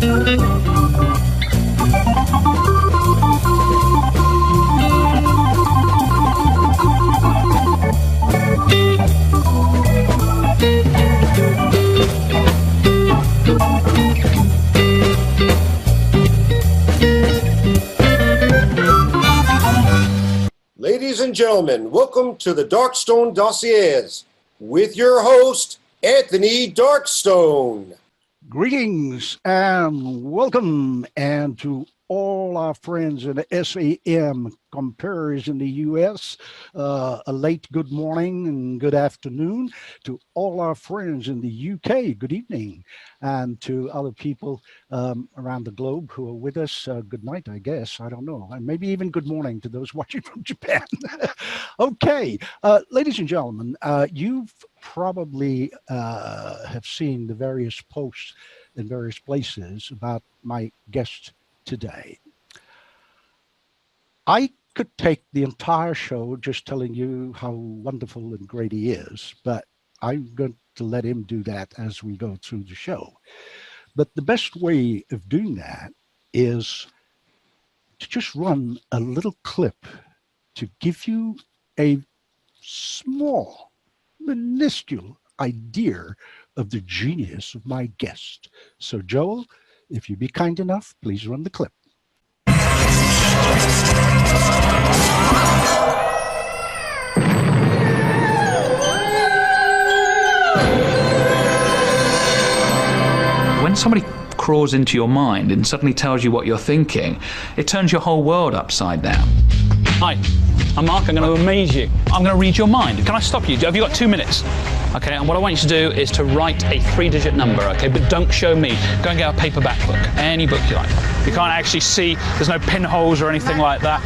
Ladies and gentlemen, welcome to the Darkstone Dossiers with your host, Anthony Darkstone. Greetings and welcome, and to all our friends in the SAM compares in the U.S., a late good morning and good afternoon. To all our friends in the U.K., good evening. And to other people around the globe who are with us, good night, I guess. I don't know. And maybe even good morning to those watching from Japan. Okay, ladies and gentlemen, you've probably have seen the various posts in various places about my guest today. I could take the entire show just telling you how wonderful and great he is, but I'm going to let him do that as we go through the show. But the best way of doing that is to just run a little clip to give you a small, minuscule idea of the genius of my guest. So Joel, if you'd be kind enough, please run the clip. When somebody crawls into your mind and suddenly tells you what you're thinking, it turns your whole world upside down. Hi, I'm Marc. I'm going to amaze you. I'm going to read your mind. Can I stop you? Have you got 2 minutes? Okay, and what I want you to do is to write a 3-digit number, okay? But don't show me. Go and get a paperback book, any book you like. You can't actually see, there's no pinholes or anything like that.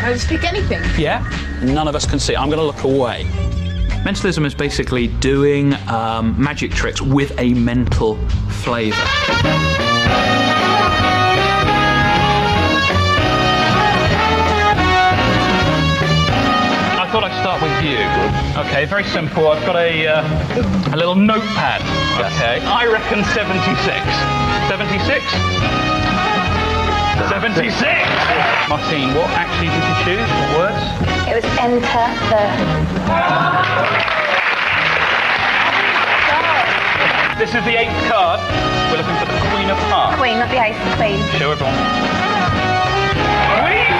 I just pick anything. Yeah? None of us can see. I'm going to look away. Mentalism is basically doing magic tricks with a mental flavour. I thought I'd start with you. Okay, very simple. I've got a little notepad. Okay, I reckon 76. 76? 76! Martine, what actually did you choose? What words? It was enter the... This is the 8th card. We're looking for the Queen of Hearts. Queen, not the ace, the queen. Show everyone. Queen!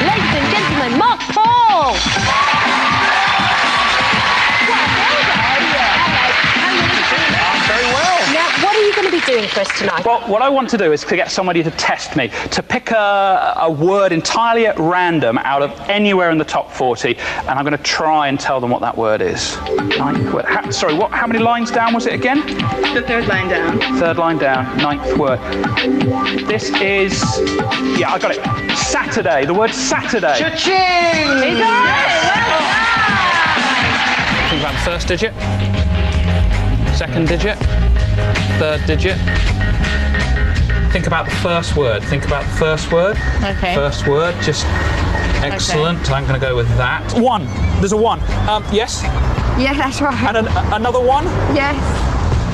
Ladies and gentlemen, Marc Paul! Very well. Now, what are you going to be doing for us tonight? Well, what I want to do is to get somebody to test me, to pick a word entirely at random out of anywhere in the top 40, and I'm going to try and tell them what that word is. Ninth word. How many lines down was it again? The 3rd line down. 3rd line down, 9th word. This is, yeah, I got it. Saturday, the word Saturday. Cha-ching! Is that right? Think about the 1st digit, 2nd digit, 3rd digit. Think about the 1st word. Think about the 1st word. Okay. 1st word, just excellent. Okay. I'm going to go with that. 1. There's a 1. Yes? Yeah, that's right. And another 1? Yes.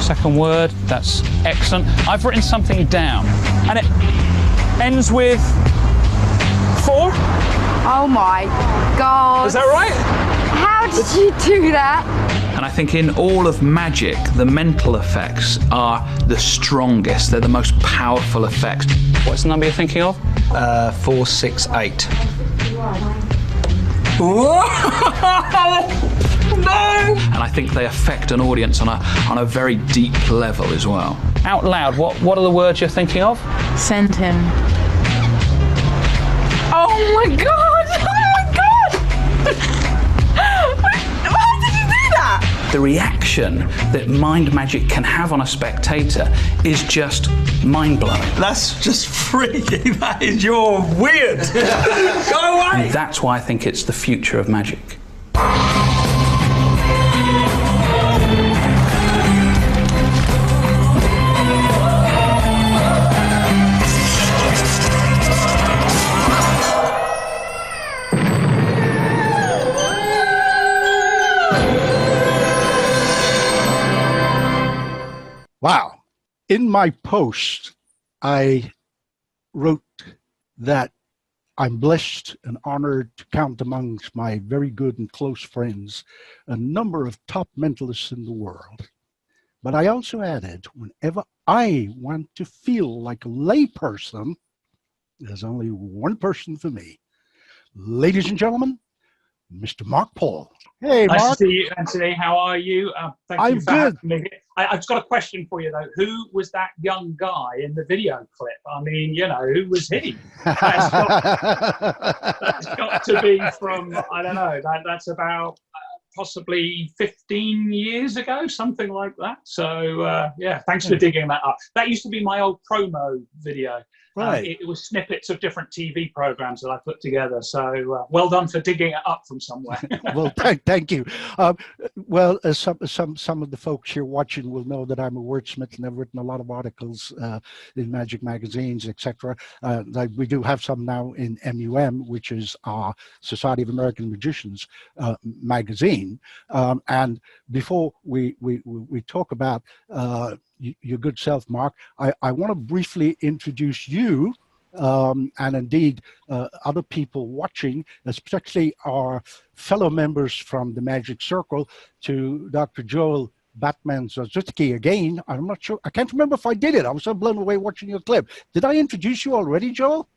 2nd word. That's excellent. I've written something down, and it ends with 4. Oh my God. Is that right? How did you do that? And I think in all of magic, the mental effects are the strongest. They're the most powerful effects. What's the number you're thinking of? 468. Whoa! No! And I think they affect an audience on a very deep level as well. Out loud, what are the words you're thinking of? Send him. Oh my God! Oh my God! How did you do that? The reaction that mind magic can have on a spectator is just mind-blowing. That's just freaky. You're weird. Go away. And that's why I think it's the future of magic. In my post, I wrote that I'm blessed and honored to count amongst my very good and close friends a number of top mentalists in the world. But I also added, whenever I want to feel like a layperson, there's only one person for me. Ladies and gentlemen, Mr. Marc Paul. Hey, Nice Marc. to see you, Anthony. How are you? Thank I'm you for good. having me. I've just got a question for you, though. Who was that young guy in the video clip? I mean, you know, who was he? That's got to be from, I don't know, that's about possibly 15 years ago, something like that. So, yeah, thanks for digging that up. That used to be my old promo video. Right. It was snippets of different TV programs that I put together. So well done for digging it up from somewhere. Well, thank you. Well, some of the folks here watching will know that I'm a wordsmith and I've written a lot of articles in magic magazines, etc. Like we do have some now in MUM, which is our Society of American Magicians magazine. And before we talk about your good self, Marc, I want to briefly introduce you and indeed other people watching, especially our fellow members from the Magic Circle, to Dr. Joel Batman Zazutsky again. I'm not sure, I can't remember if I did it. I was so blown away watching your clip. Did I introduce you already, Joel?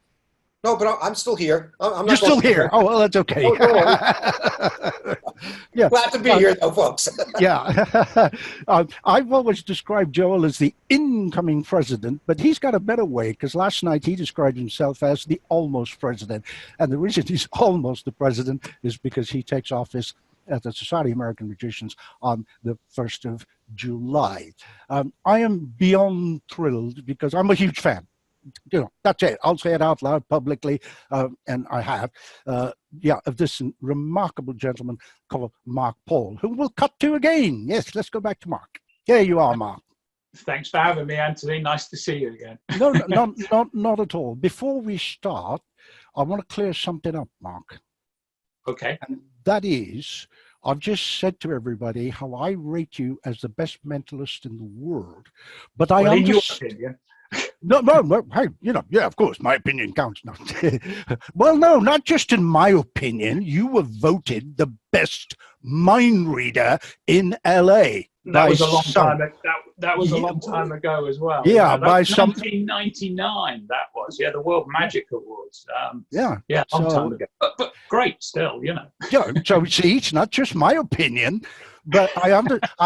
No, but I'm still here. I'm You're still here. Oh, well, that's okay. Oh, don't worry. Yeah. Glad to be here, though, folks. Yeah. I've always described Joel as the incoming president, but he's got a better way, because last night he described himself as the almost president. And the reason he's almost the president is because he takes office at the Society of American Magicians on the 1st of July. I am beyond thrilled because I'm a huge fan. You know, that's it. I'll say it out loud publicly, and I have. Of this remarkable gentleman called Marc Paul, who we'll cut to again. Yes, let's go back to Marc. There you are, Marc. Thanks for having me, Anthony. Nice to see you again. No, not at all. Before we start, I want to clear something up, Marc. Okay. And that is, I've just said to everybody how I rate you as the best mentalist in the world, but I in your understand. opinion. No, hey, you know, yeah, of course, my opinion counts. No. Well, no, not just in my opinion. You were voted the best mind reader in LA. That was a long time. That was a long time ago as well. Yeah, that by was some 1999. That was the World Magic Awards. yeah, long time ago. But great still, you know. Yeah, so see, it's not just my opinion. But I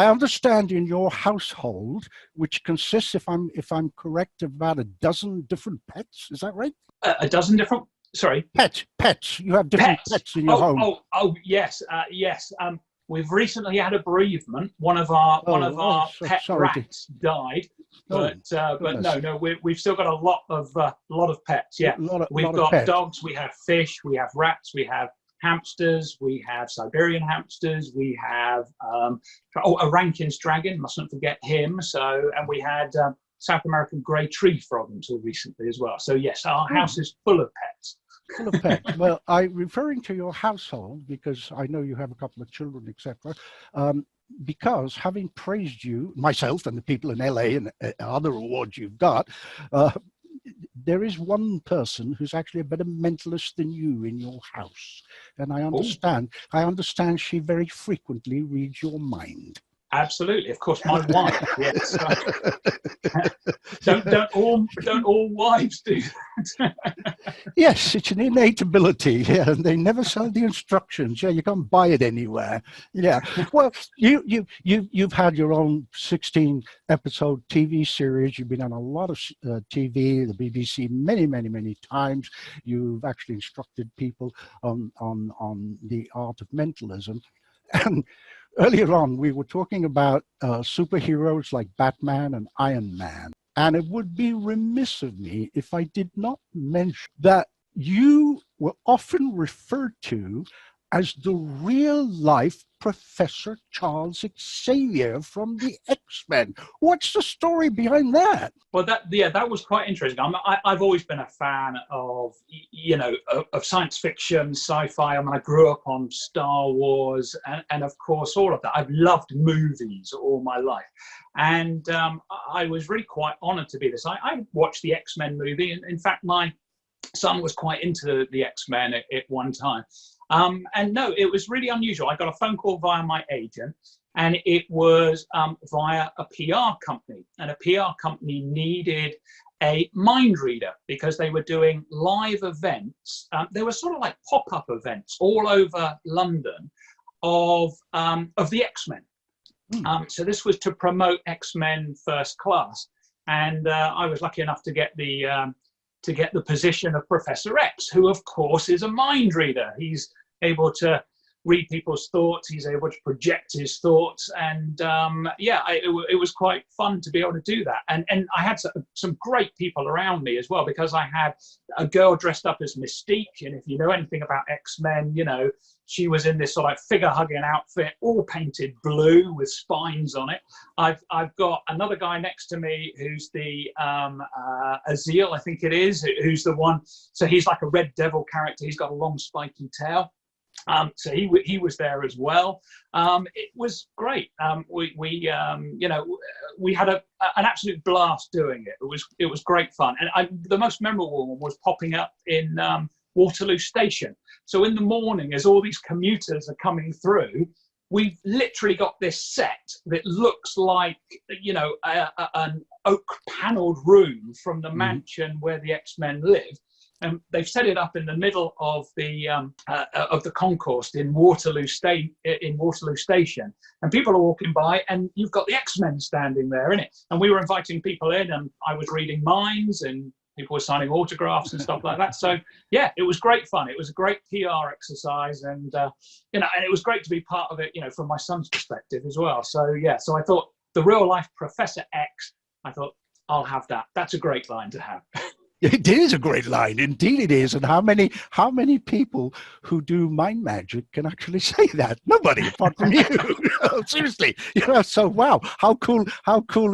understand in your household, which consists, if I'm correct, of about a dozen different pets. Is that right? A dozen different. Sorry. Pets. You have different pets in your home. Yes. We've recently had a bereavement. One of our pet rats died. But no, we've still got a lot of pets. Yeah, we've got dogs. We have fish. We have rats. We have hamsters, we have Siberian hamsters, we have a Rankin's dragon, mustn't forget him. So, and we had South American grey tree frog until recently as well. So yes, our house is full of pets. Full of pets. Well, I'm referring to your household because I know you have a couple of children, etc. Because having praised you, myself and the people in LA and other awards you've got, there is one person who's actually a better mentalist than you in your house. And I understand she very frequently reads your mind. Absolutely, of course, my wife. Yes. don't all wives do that? Yes, it's an innate ability. Yeah, and they never sell the instructions. Yeah, you can't buy it anywhere. Yeah. Well, you've had your own 16-episode TV series. You've been on a lot of TV, the BBC, many times. You've actually instructed people on the art of mentalism. And earlier on, we were talking about superheroes like Batman and Iron Man. And it would be remiss of me if I did not mention that you were often referred to as the real-life Professor Charles Xavier from the X-Men. What's the story behind that? Well, that was quite interesting. I've always been a fan of, of science fiction, sci-fi. I mean, I grew up on Star Wars and of course, all of that. I've loved movies all my life. And I was really quite honored to be this. I watched the X-Men movie. And in fact, my son was quite into the X-Men at one time. And no, it was really unusual. I got a phone call via my agent, and it was via a PR company. And a PR company needed a mind reader because they were doing live events. They were sort of like pop-up events all over London of the X-Men. So this was to promote X-Men First Class. And I was lucky enough to get the position of Professor X, who of course is a mind reader. He's able to read people's thoughts. He's able to project his thoughts. And it was quite fun to be able to do that. And I had some great people around me as well, because I had a girl dressed up as Mystique. And if you know anything about X-Men, she was in this sort of like figure-hugging outfit, all painted blue with spines on it. I've got another guy next to me who's the Azil, I think it is, who's the one. So he's like a Red Devil character. He's got a long spiky tail. So he was there as well. It was great. We had an absolute blast doing it. It was great fun. And the most memorable one was popping up in Waterloo Station. So in the morning, as all these commuters are coming through, we've literally got this set that looks like, an oak panelled room from the mansion where the X-Men live. And they've set it up in the middle of the concourse in Waterloo Station, and people are walking by, and you've got the X-Men standing there, innit? And we were inviting people in, and I was reading minds, and people were signing autographs and stuff like that. So yeah, it was great fun. It was a great PR exercise, and and it was great to be part of it, from my son's perspective as well. So yeah, so I thought the real life Professor X, I thought I'll have that. That's a great line to have. It is a great line, indeed it is. And how many people who do mind magic can actually say that? Nobody, apart from you. Seriously, So wow, how cool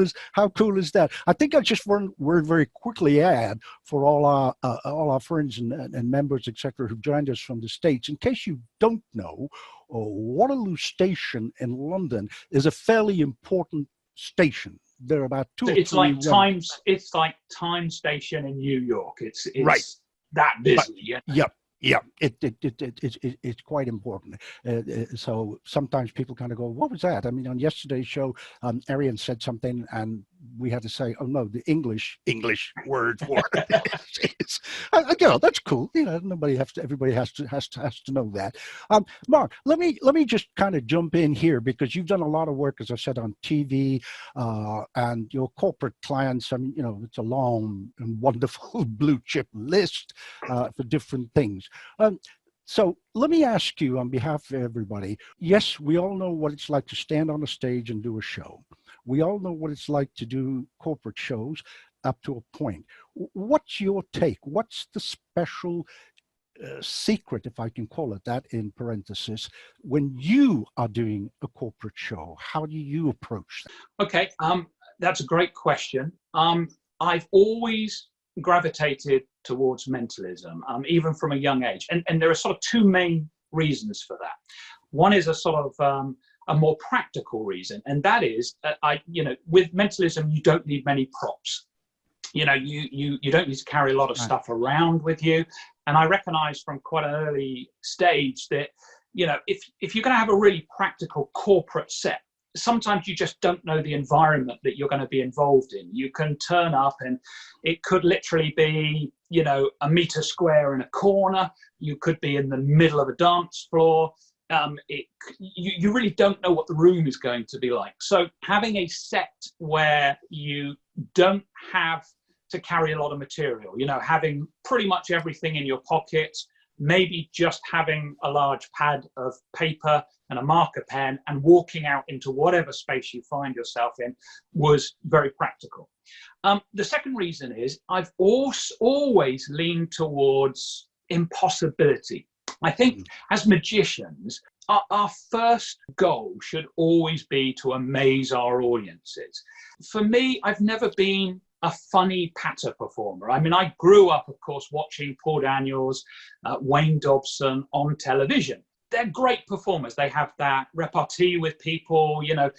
is that? I think I just want to very quickly add for all our friends and members, etc., who joined us from the States. In case you don't know, Waterloo Station in London is a fairly important station. There are about two. It's like Time Station in New York. It's right. That busy. Right. Yeah. It's quite important. So sometimes people kind of go, "What was that?" I mean, on yesterday's show, Arian said something, and we had to say, "Oh no, the English word for it." That's cool. Everybody has to know that. Marc, let me just kind of jump in here, because you've done a lot of work, as I said, on TV, and your corporate clients. I mean, it's a long and wonderful blue chip list for different things. So let me ask you on behalf of everybody, yes, we all know what it's like to stand on a stage and do a show. We all know what it's like to do corporate shows up to a point. What's your take? What's the special secret, if I can call it that, in parenthesis, when you are doing a corporate show? How do you approach that? Okay, that's a great question. I've always gravitated towards mentalism, even from a young age. And there are sort of two main reasons for that. One is a sort of a more practical reason, and that is, with mentalism, you don't need many props. You don't need to carry a lot of stuff around with you. And I recognize from quite an early stage that, if you're going to have a really practical corporate set, sometimes you just don't know the environment that you're going to be involved in. You can turn up and it could literally be, a meter square in a corner. You could be in the middle of a dance floor. You really don't know what the room is going to be like. So having a set where you don't have to carry a lot of material, having pretty much everything in your pocket, maybe just having a large pad of paper and a marker pen and walking out into whatever space you find yourself in was very practical. The second reason is I've always leaned towards impossibility. I think as magicians, our first goal should always be to amaze our audiences. For me, I've never been a funny patter performer. I mean, I grew up, of course, watching Paul Daniels, Wayne Dobson on television. They're great performers. They have that repartee with people. You know,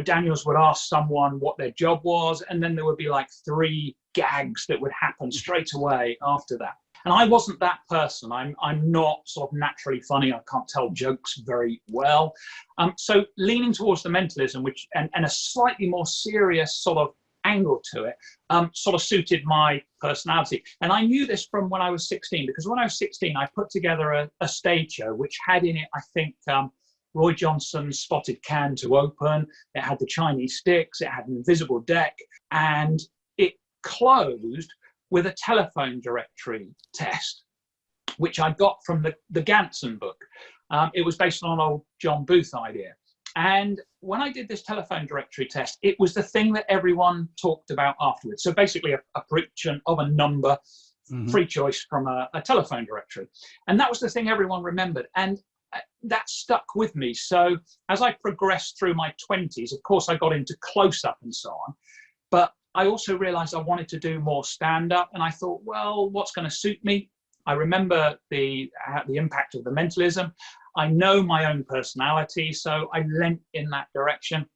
Daniels would ask someone what their job was, and then there would be like 3 gags that would happen straight away after that. And I wasn't that person. I'm not sort of naturally funny. I can't tell jokes very well. So leaning towards the mentalism, which and a slightly more serious sort of angle to it, sort of suited my personality. And I knew this from when I was 16, because when I was 16, I put together a stage show which had in it, I think, Roy Johnson's Spotted Can to open. It had the Chinese sticks. It had an invisible deck, and it closed with a telephone directory test, which I got from the Ganson book. It was based on an old John Booth idea. And when I did this telephone directory test, it was the thing that everyone talked about afterwards. So basically a prediction of a number, free choice from a telephone directory. And that was the thing everyone remembered. And that stuck with me. So as I progressed through my 20s, of course, I got into close-up and so on. But I also realized I wanted to do more stand-up, and I thought, well, what's going to suit me? I remember the impact of the mentalism. I know my own personality, so I leant in that direction.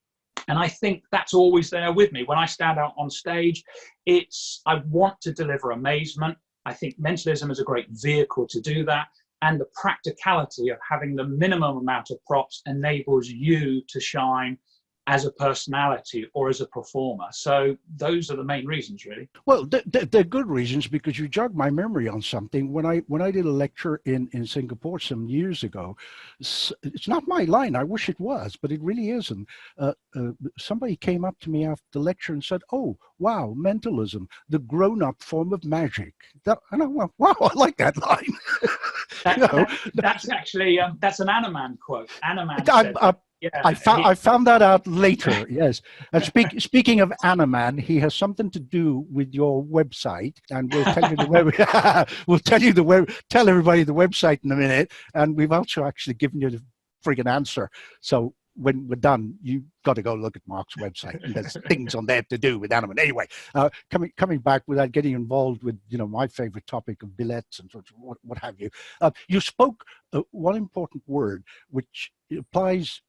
And I think that's always there with me. When I stand out on stage, I want to deliver amazement. I think mentalism is a great vehicle to do that. And the practicality of having the minimum amount of props enables you to shine as a personality or as a performer. So those are the main reasons, really. Well, they're good reasons, because you jogged my memory on something. When I did a lecture in Singapore some years ago, it's not my line. I wish it was, but it really isn't. Somebody came up to me after the lecture and said, "Oh, wow, mentalism, the grown-up form of magic." And I went, "Wow, I like that line." That's actually that's an Animan quote. Animan said yeah, I found that out later. Yes, and speaking of Animan, he has something to do with your website, and we'll tell you tell everybody the website in a minute. And we've also actually given you the friggin' answer. So when we're done, you've got to go look at Marc's website, and there's things on there to do with Animan. Anyway, coming back without getting involved with my favorite topic of billets and what have you. You spoke one important word which applies,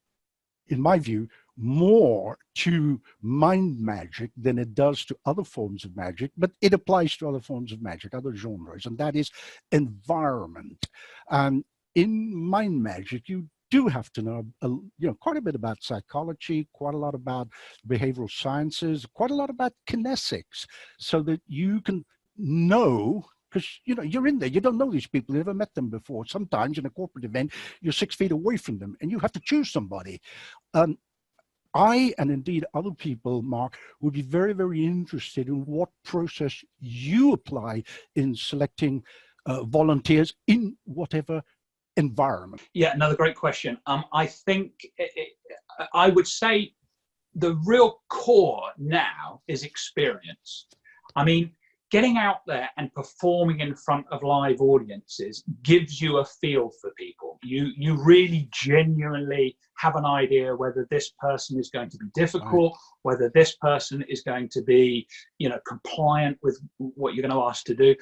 in my view, more to mind magic than it does to other forms of magic, but it applies to other forms of magic, other genres, and that is environment. And in mind magic, you do have to know quite a bit about psychology, quite a lot about behavioral sciences, quite a lot about kinesics, so that you can know. Because you're in there, you don't know these people, you never met them before. Sometimes in a corporate event, you're 6 feet away from them, and you have to choose somebody. I, and indeed other people, Marc, would be very, very interested in what process you apply in selecting volunteers in whatever environment. Yeah, another great question. I think I would say the real core now is experience. I mean, getting out there and performing in front of live audiences gives you a feel for people. You really genuinely have an idea whether this person is going to be difficult, whether this person is going to be, compliant with what you're going to ask to do.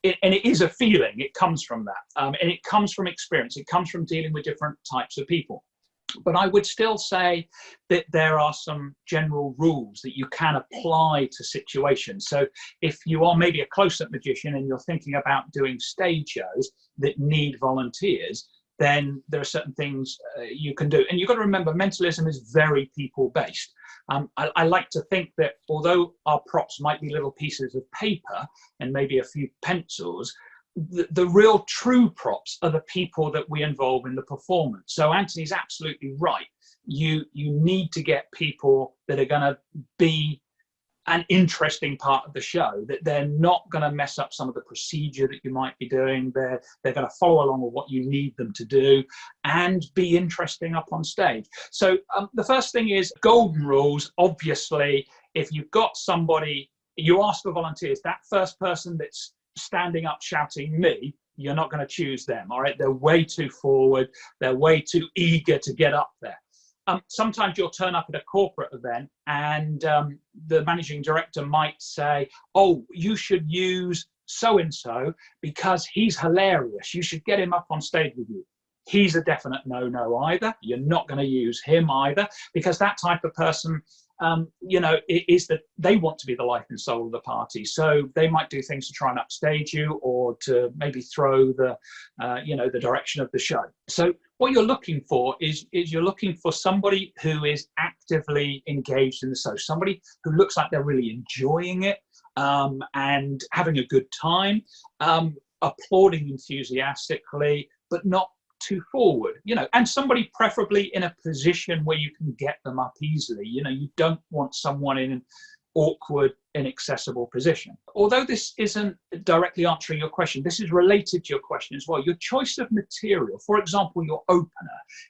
And it is a feeling. It comes from that, and it comes from experience. It comes from dealing with different types of people. But I would still say that there are some general rules that you can apply to situations. So if you are maybe a close-up magician and you're thinking about doing stage shows that need volunteers, then there are certain things you can do. And you've got to remember, mentalism is very people-based. I like to think that although our props might be little pieces of paper and maybe a few pencils, the real true props are the people that we involve in the performance. So Anthony's absolutely right. You need to get people that are going to be an interesting part of the show, that they're not going to mess up some of the procedure that you might be doing. They're going to follow along with what you need them to do and be interesting up on stage. So the first thing is golden rules. Obviously, if you've got somebody, you ask for volunteers, that first person that's standing up shouting me, you're not going to choose them. All right, they're way too forward. They're way too eager to get up there. Sometimes you'll turn up at a corporate event and the managing director might say, oh, you should use so-and-so because he's hilarious. You should get him up on stage with you. He's a definite no-no either. You're not going to use him either, because that type of person, is that they want to be the life and soul of the party. So they might do things to try and upstage you, or to maybe throw the direction of the show. So what you're looking for is you're looking for somebody who is actively engaged in the show, somebody who looks like they're really enjoying it and having a good time, applauding enthusiastically, but not too forward, and somebody preferably in a position where you can get them up easily. You don't want someone in an awkward, inaccessible position. Although this isn't directly answering your question, this is related to your question as well. Your choice of material, for example, your opener,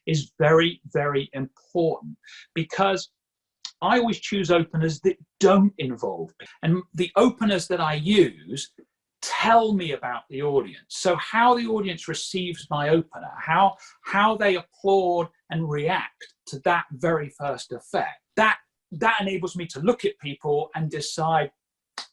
is very, very important, because I always choose openers that don't involve me. And the openers that I use tell me about the audience. So how the audience receives my opener, how they applaud and react to that very first effect, that enables me to look at people and decide,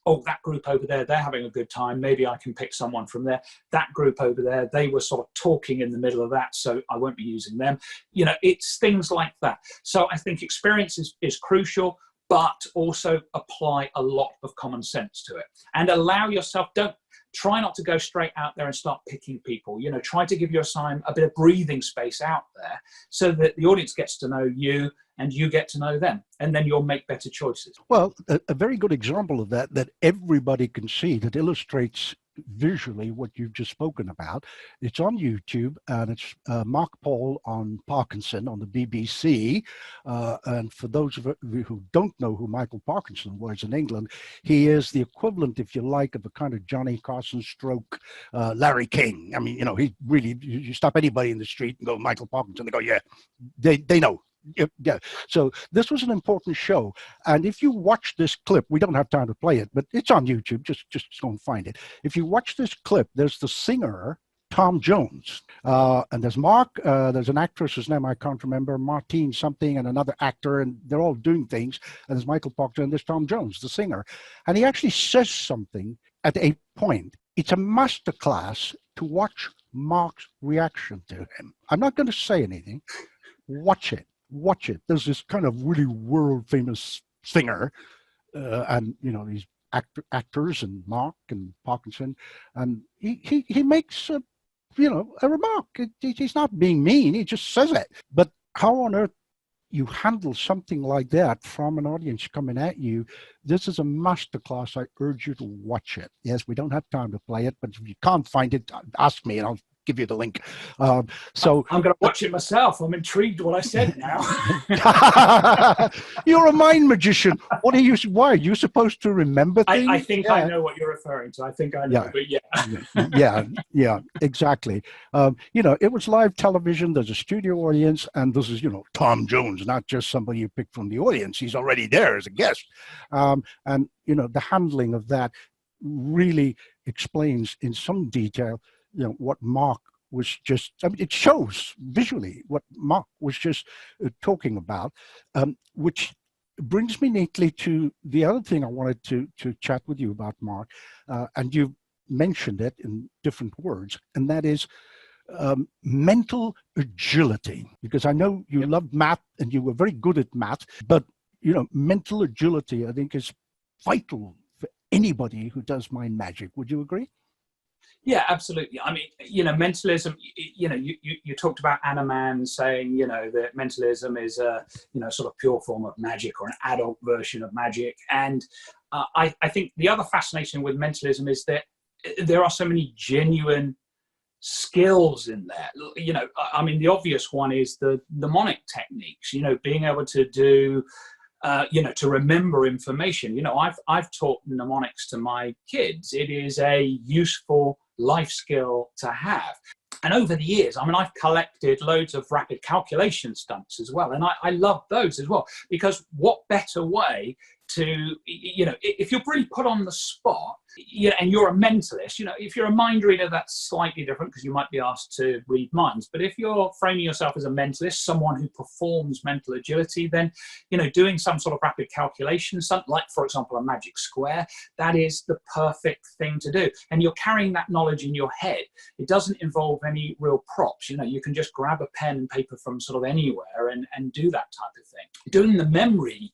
oh, that group over there, they're having a good time. Maybe I can pick someone from there. That group over there, they were sort of talking in the middle of that, so I won't be using them. It's things like that. So I think experience is crucial, but also apply a lot of common sense to it and allow yourself, try not to go straight out there and start picking people. Try to give yourself a bit of breathing space out there so that the audience gets to know you and you get to know them, and then you'll make better choices. Well, a very good example of that everybody can see, that illustrates visually what you've just spoken about. It's on YouTube, and it's Marc Paul on Parkinson on the BBC. And for those of you who don't know who Michael Parkinson was in England, he is the equivalent, if you like, of a kind of Johnny Carson stroke Larry King. I mean, he really, you stop anybody in the street and go, Michael Parkinson, they go, yeah, they know. Yeah. So this was an important show. And if you watch this clip, we don't have time to play it, but it's on YouTube. Just go and find it. If you watch this clip, there's the singer, Tom Jones. And there's Mark, there's an actress, whose name I can't remember, Martine something, and another actor, and they're all doing things. And there's Michael Parkinson, and there's Tom Jones, the singer. And he actually says something at a point. It's a masterclass to watch Mark's reaction to him. I'm not going to say anything. Watch it. There's this kind of really world famous singer, and these actors, and Mark and Parkinson, and he makes a remark. He's not being mean, he just says it. But how on earth you handle something like that from an audience coming at you, this is a masterclass. I urge you to watch it. Yes, we don't have time to play it, but if you can't find it, ask me and I'll give you the link. So I'm going to watch it myself. I'm intrigued what I said now. You're a mind magician. What are you? Why are you supposed to remember things? I think I know what you're referring to. I think I know, but yeah, exactly. It was live television. There's a studio audience, and this is Tom Jones, not just somebody you pick from the audience. He's already there as a guest, and the handling of that really explains in some detail what Mark was just, it shows visually what Mark was just talking about, which brings me neatly to the other thing I wanted to chat with you about, Mark, and you mentioned it in different words, and that is mental agility, because I know you love math and you were very good at math, but mental agility, I think, is vital for anybody who does mind magic. Would you agree? Yeah, absolutely. I mean, mentalism, you talked about Anna Mann saying, that mentalism is a, sort of pure form of magic, or an adult version of magic. And I think the other fascination with mentalism is that there are so many genuine skills in there. The obvious one is the mnemonic techniques, being able to do, to remember information. I've taught mnemonics to my kids. It is a useful life skill to have. And over the years, I've collected loads of rapid calculation stunts as well. And I love those as well, because what better way to, if you're really put on the spot, and you're a mentalist, if you're a mind reader, that's slightly different because you might be asked to read minds. But if you're framing yourself as a mentalist, someone who performs mental agility, then, doing some sort of rapid calculation, something like, for example, a magic square, that is the perfect thing to do. And you're carrying that knowledge in your head. It doesn't involve any real props. You can just grab a pen and paper from sort of anywhere and do that type of thing. Doing the memory,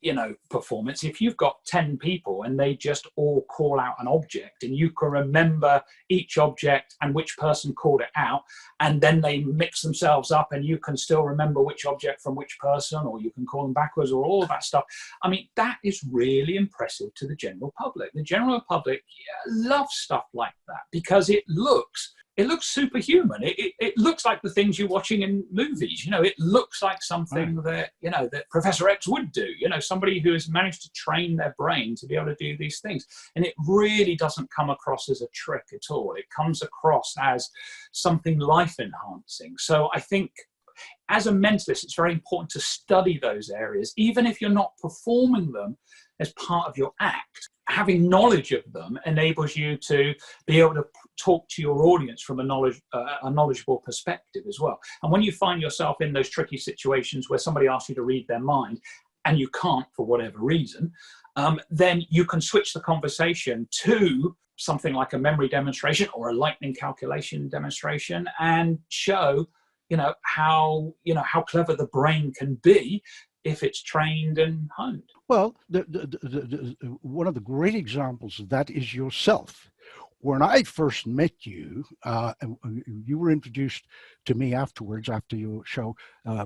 performance, if you've got 10 people and they just all call out an object, and you can remember each object and which person called it out, and then they mix themselves up and you can still remember which object from which person, or you can call them backwards, or all of that stuff. I mean, that is really impressive to the general public. The general public loves stuff like that because it looks superhuman. It looks like the things you're watching in movies. It looks like something that, that Professor X would do, somebody who has managed to train their brain to be able to do these things. And it really doesn't come across as a trick at all. It comes across as something life enhancing. So I think as a mentalist, it's very important to study those areas, even if you're not performing them as part of your act. Having knowledge of them enables you to be able to talk to your audience from a knowledgeable perspective as well. And when you find yourself in those tricky situations where somebody asks you to read their mind and you can't for whatever reason, then you can switch the conversation to something like a memory demonstration or a lightning calculation demonstration and show, how clever the brain can be if it's trained and honed. Well, one of the great examples of that is yourself. When I first met you, you were introduced to me afterwards, after your show,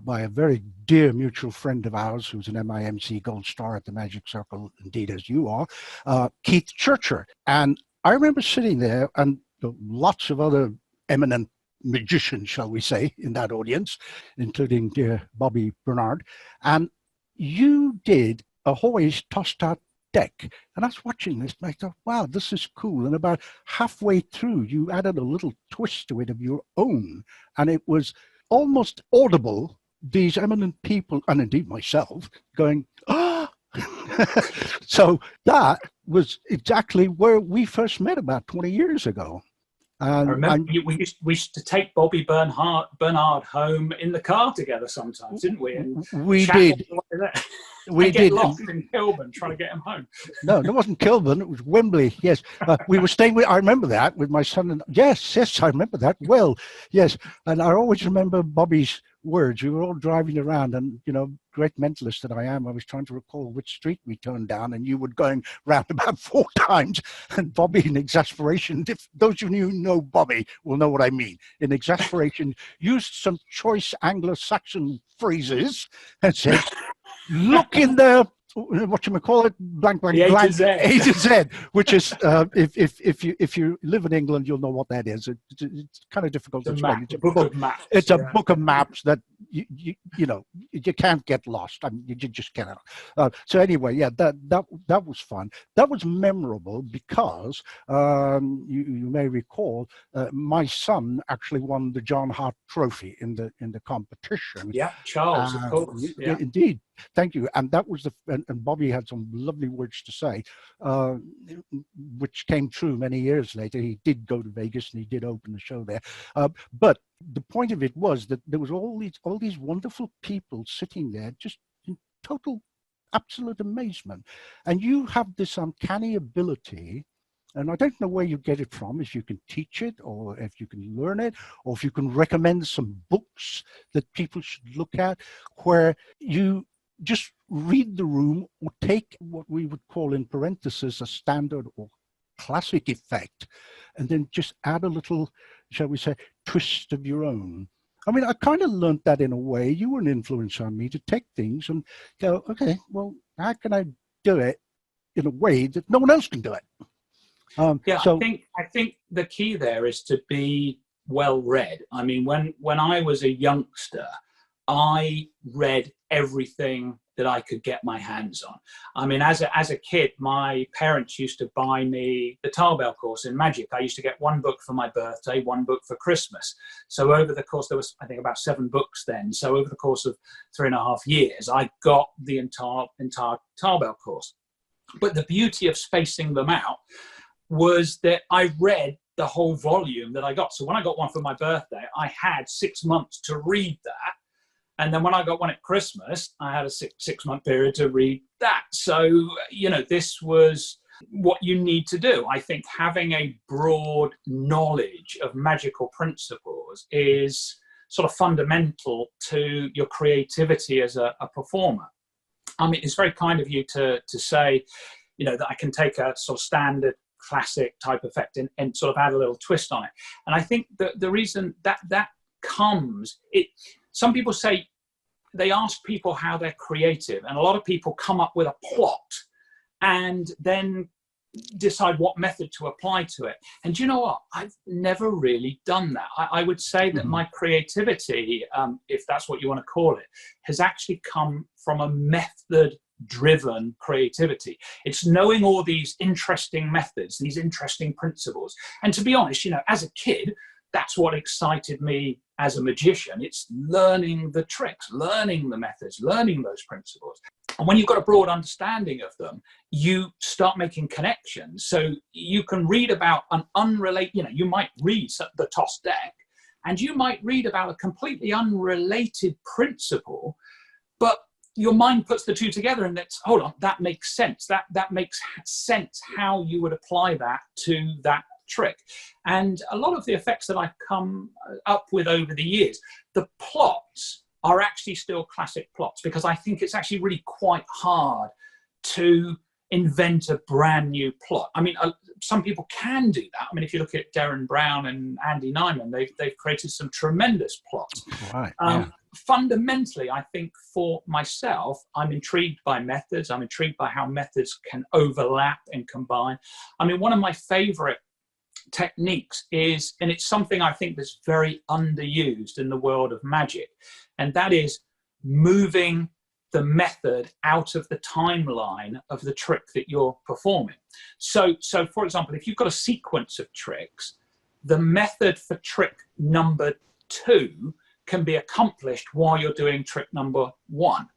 by a very dear mutual friend of ours who's an MIMC Gold Star at the Magic Circle, indeed as you are, Keith Churcher. And I remember sitting there, and lots of other eminent magicians, shall we say, in that audience, including dear Bobby Bernard. And you did a Hoy's tossed out deck. And I was watching this and I thought, wow, this is cool. And about halfway through, you added a little twist to it of your own. And it was almost audible, these eminent people, and indeed myself, going, ah! So that was exactly where we first met about 20 years ago. I remember we used to take Bobby Bernard home in the car together sometimes, didn't we? And we did. We did. Lost in Kilburn trying to get him home. No, it wasn't Kilburn. It was Wembley. Yes, we were staying with. I remember that with my son. And yes, I remember that well. Yes, and I always remember Bobby's words. We were all driving around, and great mentalist that I am, I was trying to recall which street we turned down, and you were going round about 4 times. And Bobby, in exasperation, if those of you who know Bobby will know what I mean. In exasperation, used some choice Anglo-Saxon phrases and said, "Look in there." What you call it, blank, A to Z, which is if you live in England, you'll know what that is. It's kind of difficult to explain. It's a book of maps. It's a book of maps that you can't get lost. I mean, you just cannot. So anyway, yeah, that was fun. That was memorable because you may recall my son actually won the John Hart Trophy in the competition. Yeah, Charles, of course. Yeah. Indeed. Thank you. And that was and Bobby had some lovely words to say, which came true many years later. He did go to Vegas and he did open the show there. But the point of it was that there was all these wonderful people sitting there just in total, absolute amazement. And you have this uncanny ability, and I don't know where you get it from, if you can teach it or if you can learn it, or if you can recommend some books that people should look at, where you just read the room or take what we would call in parentheses a standard or classic effect, and then just add a little, shall we say, twist of your own. I mean, I kind of learned that in a way. You were an influence on me to take things and go, okay, well, how can I do it in a way that no one else can do it? So I think the key there is to be well read. I mean, when I was a youngster, I read everything that I could get my hands on. I mean, as a kid, my parents used to buy me the Tarbell course in magic. I used to get 1 book for my birthday, 1 book for Christmas. So over the course, there was, I think, about 7 books then. So over the course of 3.5 years, I got the entire Tarbell course. But the beauty of spacing them out was that I read the whole volume that I got. So when I got one for my birthday, I had 6 months to read that. And then when I got one at Christmas, I had a six-month period to read that. So, this was what you need to do. I think having a broad knowledge of magical principles is sort of fundamental to your creativity as a performer. I mean, it's very kind of you to say, that I can take a sort of standard classic type effect and sort of add a little twist on it. And I think that the reason that comes, some people say, they ask people how they're creative, and a lot of people come up with a plot and then decide what method to apply to it. And you know what? I've never really done that. I would say that my creativity, if that's what you want to call it, has actually come from a method-driven creativity. It's knowing all these interesting methods, these interesting principles. And to be honest, as a kid, that's what excited me as a magician. It's learning the tricks, learning the methods, learning those principles. And when you've got a broad understanding of them, you start making connections. So you can read about an unrelated, you might read the toss deck, and you might read about a completely unrelated principle, but your mind puts the two together and it's, hold on, that makes sense. That makes sense how you would apply that to that trick. And a lot of the effects that I've come up with over the years, the plots are actually still classic plots, because I think it's actually really quite hard to invent a brand new plot. I mean, some people can do that. I mean, if you look at Darren Brown and Andy Nyman, they've created some tremendous plots. Right. Fundamentally, I think for myself, I'm intrigued by methods. I'm intrigued by how methods can overlap and combine. I mean, one of my favorite techniques is, and it's something I think that's very underused in the world of magic, and that is moving the method out of the timeline of the trick that you're performing. So for example, if you've got a sequence of tricks, the method for trick number 2 can be accomplished while you're doing trick number 1.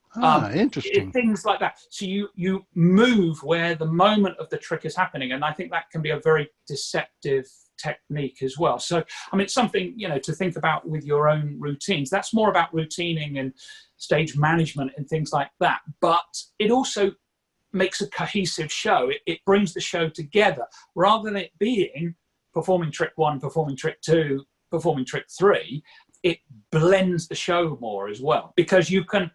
Interesting. Things like that. So you move where the moment of the trick is happening, and I think that can be a very deceptive technique as well. So I mean, it's something to think about with your own routines. That's more about routining and stage management and things like that. But it also makes a cohesive show. It brings the show together, rather than it being performing trick 1, performing trick 2, performing trick 3. It blends the show more as well, because you can,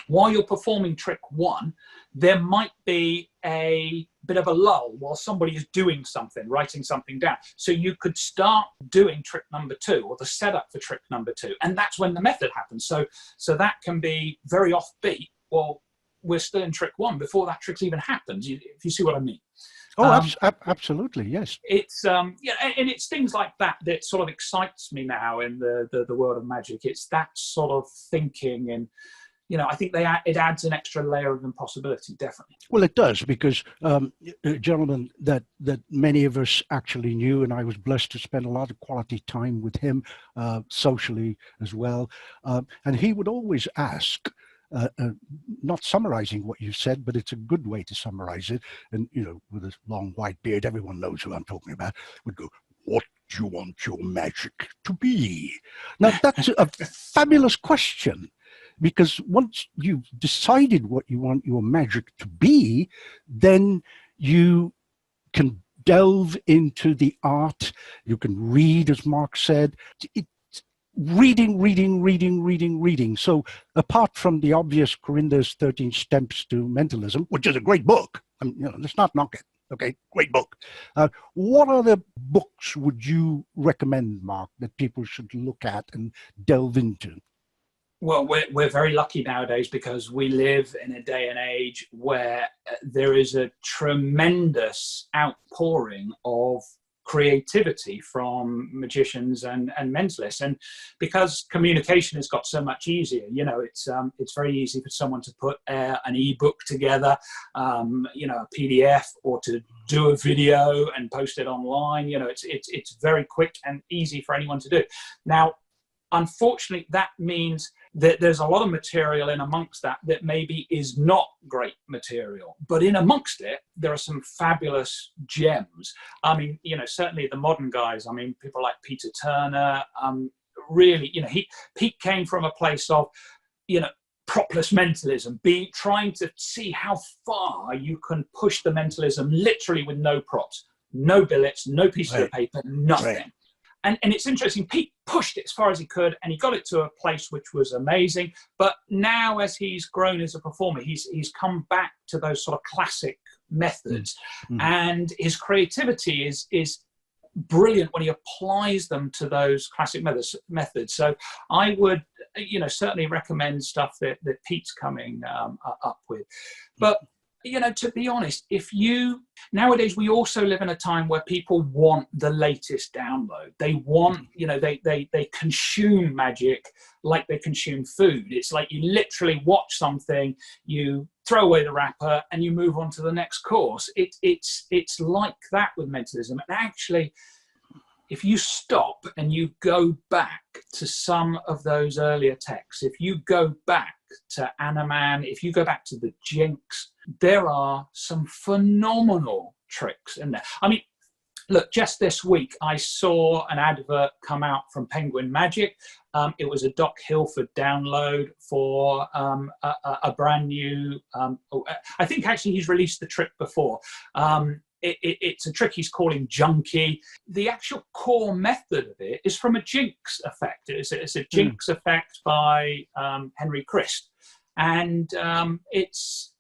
while you're performing trick 1, there might be a bit of a lull while somebody is doing something, writing something down. So you could start doing trick number 2, or the setup for trick number 2, and that's when the method happens. So that can be very offbeat. Well, we're still in trick 1 before that trick's even happened, if you see what I mean. Oh, absolutely, yes. It's and it's things like that sort of excites me now in the world of magic. It's that sort of thinking, and I think it adds an extra layer of impossibility, definitely. Well, it does, because a gentleman that many of us actually knew, and I was blessed to spend a lot of quality time with him socially as well. And he would always ask, not summarizing what you said, but it's a good way to summarize it. And, with a long white beard, everyone knows who I'm talking about, would go, "What do you want your magic to be?" Now, that's a fabulous question. Because once you've decided what you want your magic to be, then you can delve into the art. You can read, as Marc said. It's reading. So apart from the obvious Corinda's 13 Steps to Mentalism, which is a great book, let's not knock it. Okay, great book. What other books would you recommend, Marc, that people should look at and delve into? Well, we're very lucky nowadays, because we live in a day and age where there is a tremendous outpouring of creativity from magicians and mentalists. And because communication has got so much easier, it's very easy for someone to put an ebook together, a PDF, or to do a video and post it online. It's very quick and easy for anyone to do. Now, unfortunately, that means that there's a lot of material in amongst that maybe is not great material. But in amongst it, there are some fabulous gems. I mean, certainly the modern guys, I mean, people like Peter Turner, really, Pete came from a place of, propless mentalism, trying to see how far you can push the mentalism literally with no props, no billets, no pieces of paper, nothing. Right. And it's interesting, Pete pushed it as far as he could, and he got it to a place which was amazing. But now, as he's grown as a performer, he's come back to those sort of classic methods. And his creativity is brilliant when he applies them to those classic methods. So I would, certainly recommend stuff that Pete's coming up with. But to be honest, nowadays we also live in a time where people want the latest download. They want, they consume magic like they consume food. It's like you literally watch something, you throw away the wrapper, and you move on to the next course. It's like that with mentalism. And actually, if you stop and you go back to some of those earlier texts, if you go back to Animan, if you go back to the Jinx, there are some phenomenal tricks in there. I mean, look, just this week, I saw an advert come out from Penguin Magic. It was a Doc Hilford download for a brand new, I think actually he's released the trick before. It's a trick he's calling Junkie. The actual core method of it is from a Jinx effect. It's a Jinx effect by Henry Christ. And it's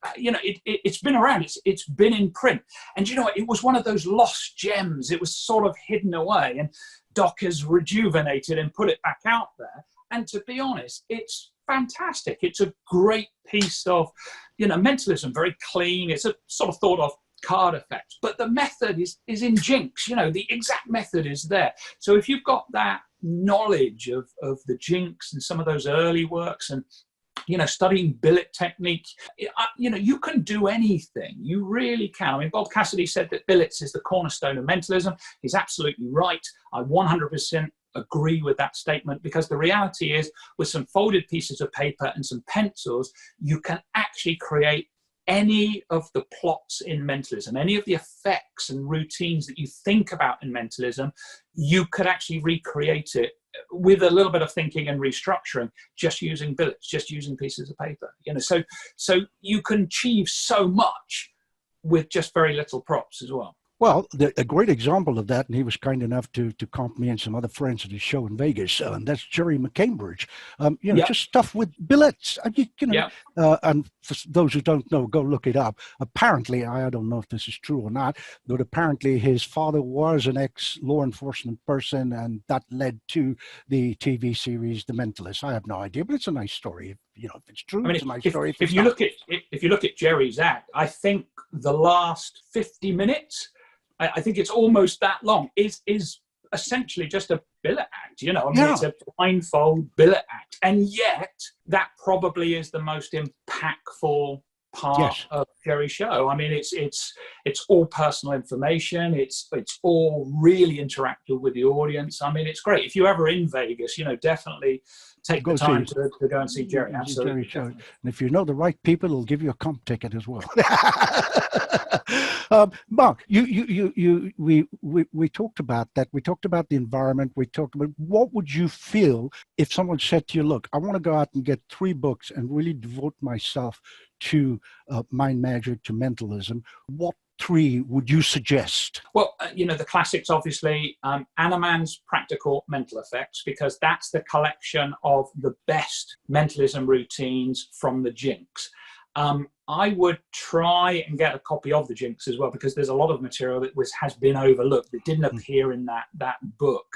been around. It's been in print. And it was one of those lost gems. It was sort of hidden away. And Doc has rejuvenated and put it back out there. And to be honest, it's fantastic. It's a great piece of, mentalism, very clean. It's a sort of thought of card effects, but the method is in Jinx. The exact method is there. So if you've got that knowledge of the Jinx and some of those early works, and studying billet technique, you can do anything. You really can. I mean, Bob Cassidy said that billets is the cornerstone of mentalism. He's absolutely right. I 100% agree with that statement, because the reality is, with some folded pieces of paper and some pencils, you can actually create any of the plots in mentalism, any of the effects and routines that you think about in mentalism, you could actually recreate it with a little bit of thinking and restructuring, just using billets, just using pieces of paper. So you can achieve so much with just very little props as well. Well, a great example of that, and he was kind enough to comp me and some other friends at the show in Vegas, and that's Jerry McCambridge. Just stuff with billets. And for those who don't know, go look it up. Apparently, I don't know if this is true or not, but apparently his father was an ex-law enforcement person, and that led to the TV series The Mentalist. I have no idea, but it's a nice story. If it's true, it's a nice story. If you look at Jerry's act, I think the last 50 minutes, I think it's almost that long, is essentially just a billet act. It's a blindfold billet act. And yet, that probably is the most impactful part of Jerry's show. I mean, it's all personal information. It's all really interactive with the audience. I mean, it's great. If you're ever in Vegas, definitely take the time to go and see Jerry. Absolutely. Jerry show. And if you know the right people, it'll give you a comp ticket as well. Marc, we talked about that. We talked about the environment. We talked about what would you feel if someone said to you, look, I want to go out and get 3 books and really devote myself to mind magic, to mentalism. What 3 would you suggest? Well, the classics, obviously, Animan's Practical Mental Effects, because that's the collection of the best mentalism routines from the Jinx. I would try and get a copy of the Jinx as well, because there's a lot of material that has been overlooked, that didn't appear in that book.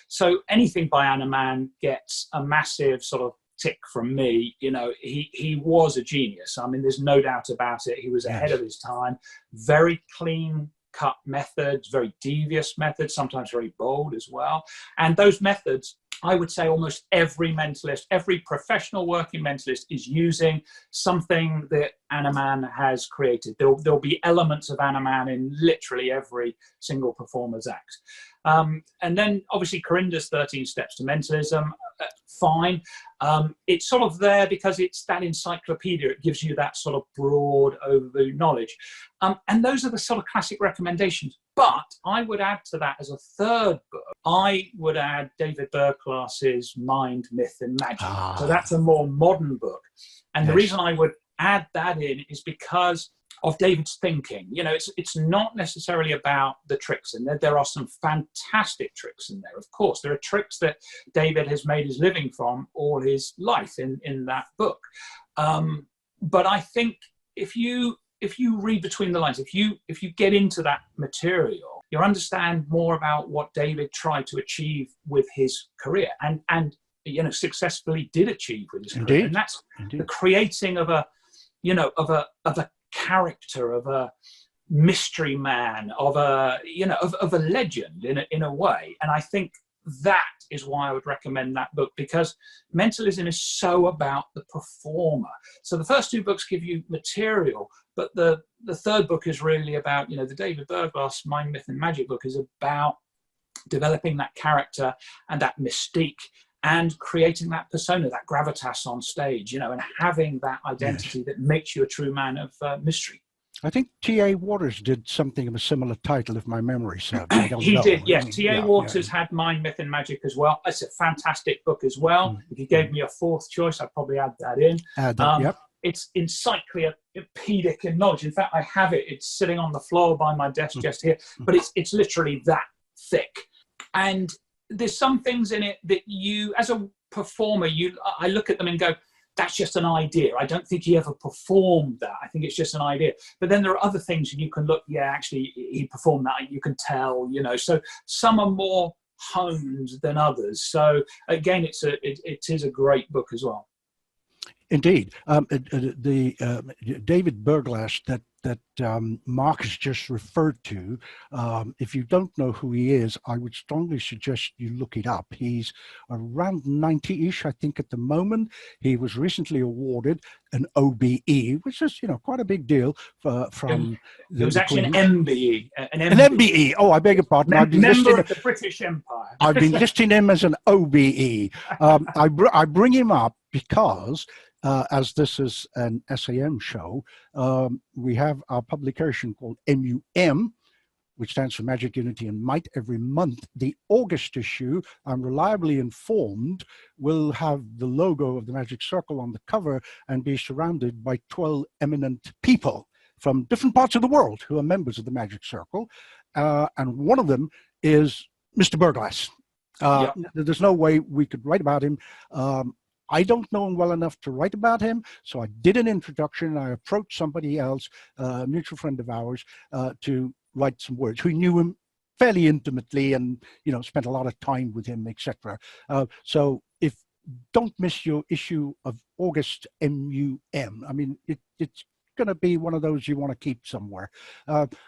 So anything by Animan gets a massive sort of tick from me. He was a genius. I mean, there's no doubt about it. He was ahead of his time. Very clean cut methods, very devious methods, sometimes very bold as well. And those methods, I would say almost every mentalist, every professional working mentalist is using something that Animan has created. There'll be elements of Animan in literally every single performer's act. And then obviously Corinda's 13 Steps to Mentalism, fine. It's sort of there because it's that encyclopedia. It gives you that sort of broad overview knowledge. And those are the sort of classic recommendations. But I would add to that as a third book, I would add David Berglass's Mind, Myth and Magic. So that's a more modern book. And the reason I would add that in is because of David's thinking. You know, it's not necessarily about the tricks in there. There are some fantastic tricks in there. Of course, there are tricks that David has made his living from all his life in that book. But I think if you read between the lines, if you get into that material, you'll understand more about what David tried to achieve with his career and you know, successfully did achieve with his career. And that's the creating of a character, of a mystery man, of a legend in a way. And I think that is why I would recommend that book, because mentalism is so about the performer. So the first two books give you material, but the third book is really about, you know, the David Berglass Mind, Myth and Magic book is about developing that character and that mystique and creating that persona, that gravitas on stage, you know, and having that identity that makes you a true man of mystery. I think T.A. Waters did something of a similar title, if my memory serves. He did, yes. T.A. Waters had Mind, Myth and Magic as well. It's a fantastic book as well. If you gave me a fourth choice, I'd probably add that in. It's encyclopedic in knowledge. In fact, I have it. It's sitting on the floor by my desk just here, but it's literally that thick. And there's some things in it that you, as a performer, I look at them and go, that's just an idea. I don't think he ever performed that. I think it's just an idea. But then there are other things you can look, actually he performed that. You can tell, you know. So some are more honed than others. So again, it is a great book as well. Indeed, the David Berglass that Marc has just referred to. If you don't know who he is, I would strongly suggest you look it up. He's around 90-ish, I think, at the moment. He was recently awarded an OBE, which is, you know, quite a big deal from. It was actually an MBE. An MBE. Oh, I beg your pardon. Member of the British Empire. I've been listing him as an OBE. I bring him up because. As this is an SAM show, we have our publication called MUM, which stands for Magic, Unity and Might. Every month, the August issue, I'm reliably informed, will have the logo of the Magic Circle on the cover and be surrounded by 12 eminent people from different parts of the world who are members of the Magic Circle. And one of them is Mr. Berglass. There's no way we could write about him. I don't know him well enough to write about him, so I did an introduction. I approached somebody else, a mutual friend of ours, to write some words, who knew him fairly intimately and, you know, spent a lot of time with him, etc. So don't miss your issue of August MUM. I mean, it's going to be one of those you want to keep somewhere.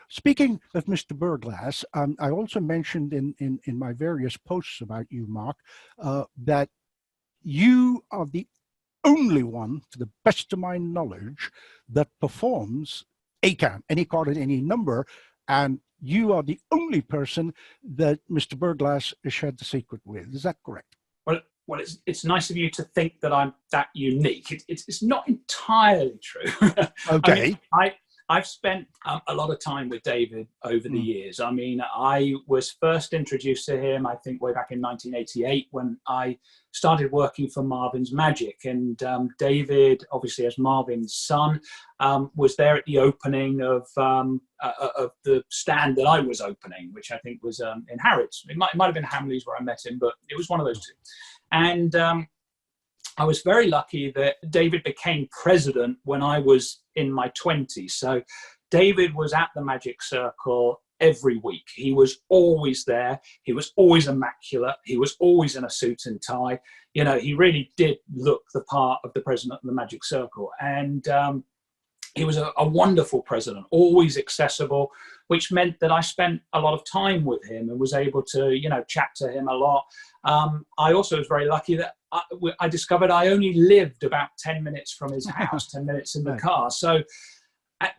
Speaking of Mr. Berglass, I also mentioned in my various posts about you, Marc, that you are the only one, to the best of my knowledge, that performs ACAM, any card and any number, and you are the only person that Mr. Berglass has shared the secret with. Is that correct? Well, it's nice of you to think that I'm that unique. It's not entirely true. Okay. I mean, I've spent a lot of time with David over the years. I mean, I was first introduced to him, I think, way back in 1988 when I started working for Marvin's Magic. And David, obviously as Marvin's son, was there at the opening of the stand that I was opening, which I think was in Harrods. It might have been Hamleys where I met him, but it was one of those two. And I was very lucky that David became president when I was in my 20s. So David was at the Magic Circle every week. He was always there. He was always immaculate. He was always in a suit and tie. You know, he really did look the part of the president of the Magic Circle. And he was a wonderful president, always accessible, which meant that I spent a lot of time with him and was able to, you know, chat to him a lot. I also was very lucky that I discovered I only lived about 10 minutes from his house, 10 minutes in the car. So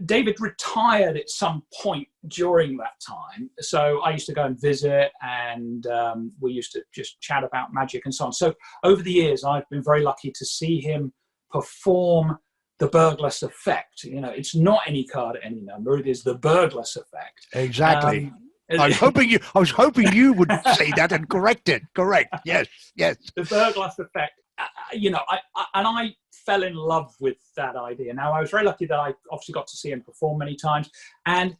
David retired at some point during that time, so I used to go and visit, and we used to just chat about magic and so on. So over the years, I've been very lucky to see him perform the burglars effect. You know, it's not any card at any number; it is the burglars effect. Exactly. I was hoping you would say that and correct it. Correct. Yes. Yes. The burglars effect. You know, I fell in love with that idea. Now, I was very lucky that I obviously got to see him perform many times, and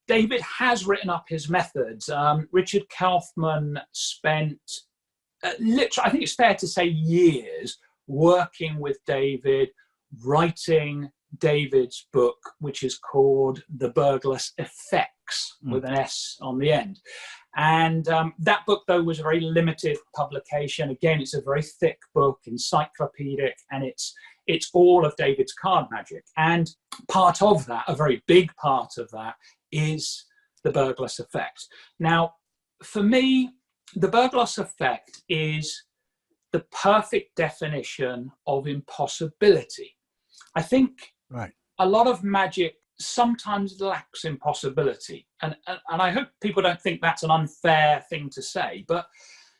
David has written up his methods. Richard Kaufman spent literally, I think it's fair to say, years working with David, writing David's book, which is called The Burglars Effects, with an S on the end. And that book, though, was a very limited publication. Again, it's a very thick book, encyclopedic, and it's all of David's card magic. And part of that, a very big part of that, is the burglars effect. Now, for me, the burglars effect is the perfect definition of impossibility. I think a lot of magic sometimes lacks impossibility, and I hope people don't think that's an unfair thing to say, but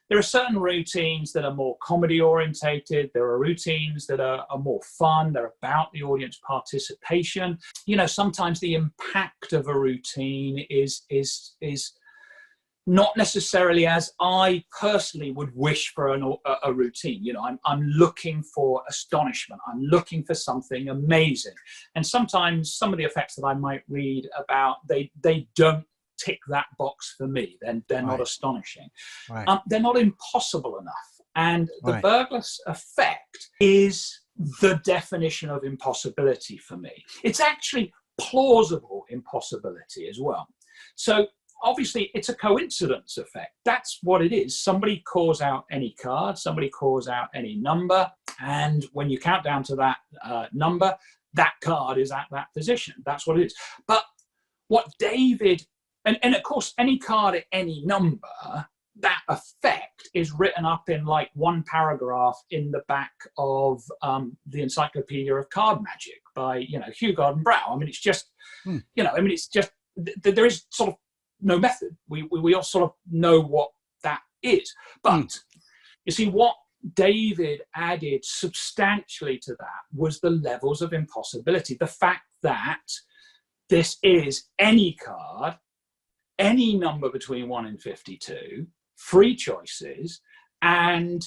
there are certain routines that are more comedy orientated. There are routines that are more fun. They're about the audience participation. You know, sometimes the impact of a routine is not necessarily as I personally would wish for a routine. You know, I'm looking for astonishment. I'm looking for something amazing. And sometimes some of the effects that I might read about, they don't tick that box for me. They're not astonishing. They're not impossible enough. And the burglars effect is the definition of impossibility for me. It's actually plausible impossibility as well. So obviously, it's a coincidence effect. That's what it is. Somebody calls out any card, somebody calls out any number, and when you count down to that number, that card is at that position. That's what it is. But what David, and of course, any card at any number, that effect is written up in like one paragraph in the back of the Encyclopedia of Card Magic by, you know, Hugh Gordon Brow. I mean, it's just, you know, I mean, it's just, there is sort of no method. We all sort of know what that is. But you see, what David added substantially to that was the levels of impossibility. The fact that this is any card, any number between 1 and 52, free choices, and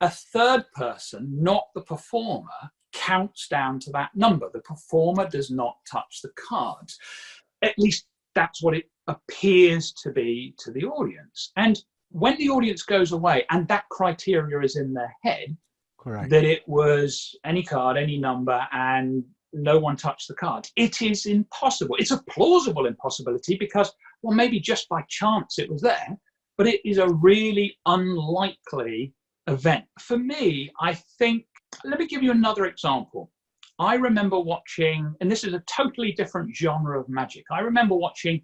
a third person, not the performer, counts down to that number. The performer does not touch the cards. At least that's what it appears to be to the audience. And when the audience goes away and that criteria is in their head, that it was any card, any number, and no one touched the cards, it is impossible. It's a plausible impossibility because, well, maybe just by chance it was there, but it is a really unlikely event. For me, I think, let me give you another example. I remember watching, and this is a totally different genre of magic, I remember watching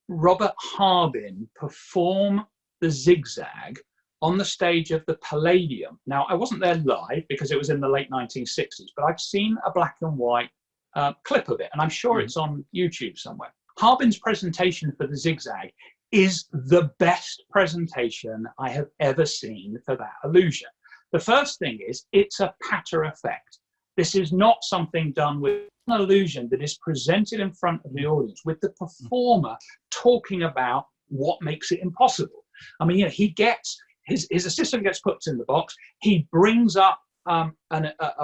Robert Harbin perform the zigzag on the stage of the Palladium. Now, I wasn't there live because it was in the late 1960s, but I've seen a black and white clip of it, and I'm sure it's on YouTube somewhere. Harbin's presentation for the zigzag is the best presentation I have ever seen for that illusion. The first thing is, it's a patter effect. This is not something done with an illusion that is presented in front of the audience with the performer talking about what makes it impossible. I mean, you know, he gets, his assistant gets put in the box. He brings up a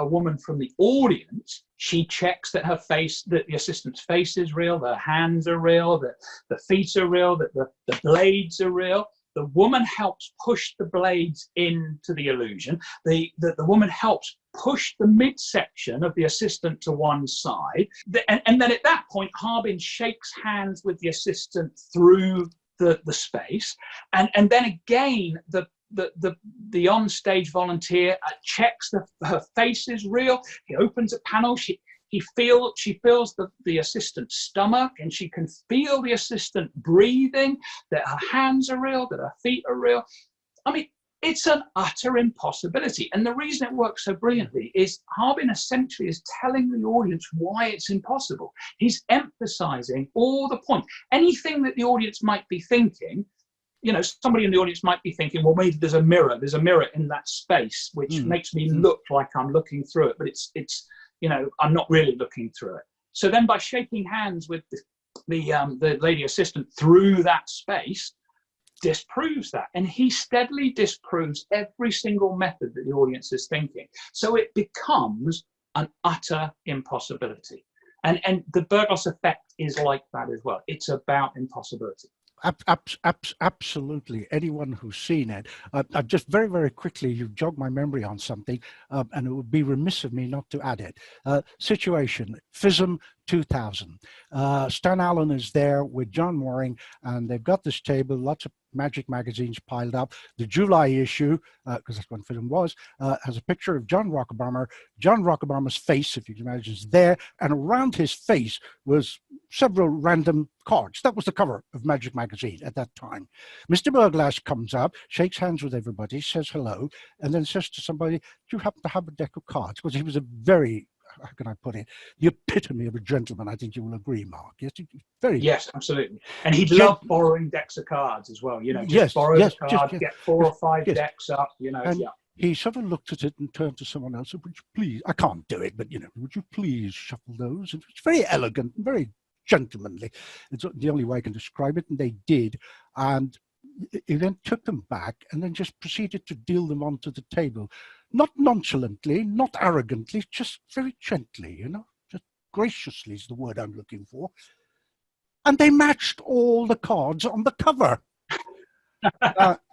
woman from the audience. She checks that her face, that the assistant's face is real, their hands are real, that the feet are real, that the blades are real. The woman helps push the blades into the illusion. The woman helps push the midsection of the assistant to one side. And then at that point, Harbin shakes hands with the assistant through the space. And then again, the on-stage volunteer checks her face is real. He opens a panel. She feels the assistant's stomach, and she can feel the assistant breathing, that her hands are real, that her feet are real. I mean, It's an utter impossibility. And the reason it works so brilliantly is Harbin essentially is telling the audience why it's impossible. He's emphasizing all the points. Anything that the audience might be thinking, you know, somebody in the audience might be thinking, well, maybe there's a mirror in that space, which makes me look like I'm looking through it, but it's, you know, I'm not really looking through it. So then by shaking hands with the lady assistant through that space, disproves that. And he steadily disproves every single method that the audience is thinking. So it becomes an utter impossibility. And the Burgos effect is like that as well. It's about impossibility. Absolutely. Anyone who's seen it, just very, very quickly, you jog my memory on something, and it would be remiss of me not to add it. Situation, FISM 2000. Stan Allen is there with John Mooring, and they've got this table, lots of Magic magazines piled up. The July issue, because that's when FISM was, has a picture of John Rockabarmer. John Rockabarmer's face, if you can imagine, is there, and around his face was several random cards. That was the cover of Magic magazine at that time. Mr. Burglass comes up, shakes hands with everybody, says hello, and then says to somebody, do you happen to have a deck of cards? Because he was a very, how can I put it, the epitome of a gentleman. I think you will agree, Mark. Yes, very. Yes, absolutely. And he loved borrowing decks of cards as well. You know, just borrow the card, get 4 or 5 decks up. You know, and he sort of looked at it and turned to someone else. Would you please? I can't do it, but you know, would you please shuffle those? And it's very elegant and very gentlemanly. It's the only way I can describe it. And they did, and he then took them back and then just proceeded to deal them onto the table. Not nonchalantly, not arrogantly, just very gently, you know, just graciously is the word I'm looking for. And they matched all the cards on the cover.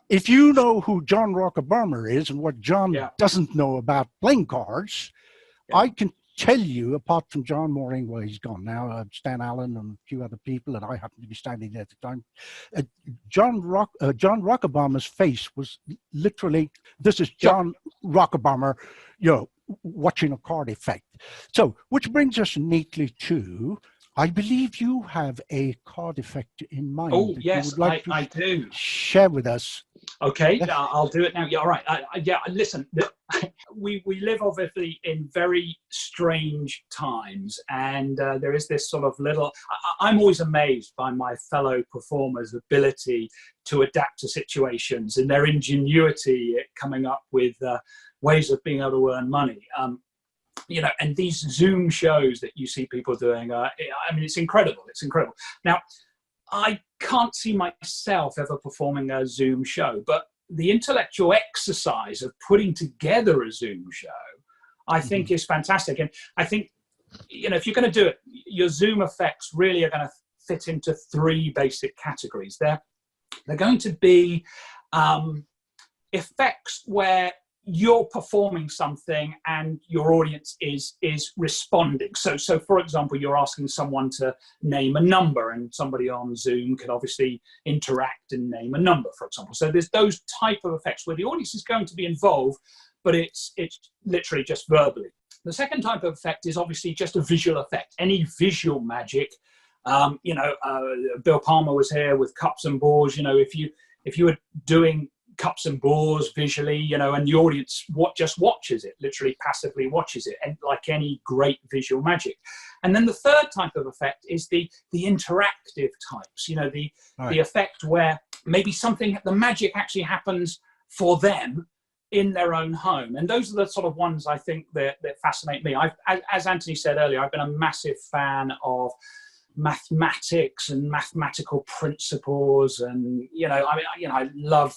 If you know who John Rockabarmer is and what John doesn't know about playing cards, I can tell you, apart from John Mooring, well, he's gone now, Stan Allen and a few other people, and I happened to be standing there at the time, John Rockabarmer's face was literally, this is John Rockabarmer, you know, watching a card effect. So, which brings us neatly to, I believe you have a card effect in mind. Oh, that yes, you would like I do. Share with us. Okay, I'll do it now. Yeah, all right. Listen, we live obviously in very strange times, and there is this sort of little. I'm always amazed by my fellow performers' ability to adapt to situations and their ingenuity at coming up with ways of being able to earn money. You know, and these Zoom shows that you see people doing, I mean, it's incredible. It's incredible. Now, I can't see myself ever performing a Zoom show, but the intellectual exercise of putting together a Zoom show, I think is fantastic. And I think, you know, if you're going to do it, your Zoom effects really are going to fit into 3 basic categories. They're going to be effects where you're performing something and your audience is responding. So for example, you're asking someone to name a number, and somebody on Zoom can obviously interact and name a number, for example. So there's those type of effects where the audience is going to be involved, but it's literally just verbally. The second type of effect is obviously just a visual effect. Any visual magic, you know, Bill Palmer was here with cups and balls. You know, if you were doing cups and balls visually, you know, and the audience just watches it, literally passively watches it, and like any great visual magic. And then the third type of effect is the interactive types, you know, the effect where maybe the magic actually happens for them in their own home. And those are the sort of ones I think that fascinate me. As Anthony said earlier, I've been a massive fan of mathematics and mathematical principles, and I love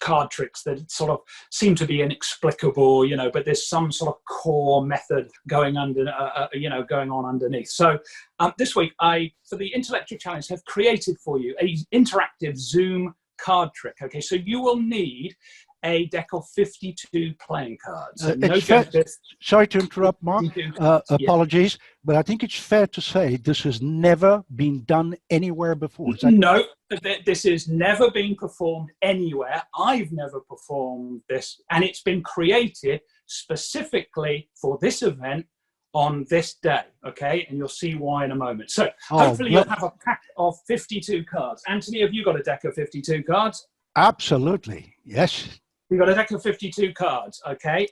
card tricks that sort of seem to be inexplicable, but there's some sort of core method going on underneath. So this week for the intellectual challenge, have created for you a interactive Zoom card trick. Okay, so you will need a deck of 52 playing cards. Sorry to interrupt, Mark. Apologies, but I think it's fair to say this has never been done anywhere before. No, this has never been performed anywhere. I've never performed this, and it's been created specifically for this event on this day, okay? And you'll see why in a moment. So hopefully you'll have a pack of 52 cards. Anthony, have you got a deck of 52 cards? Absolutely, yes. You've got a deck of 52 cards, okay?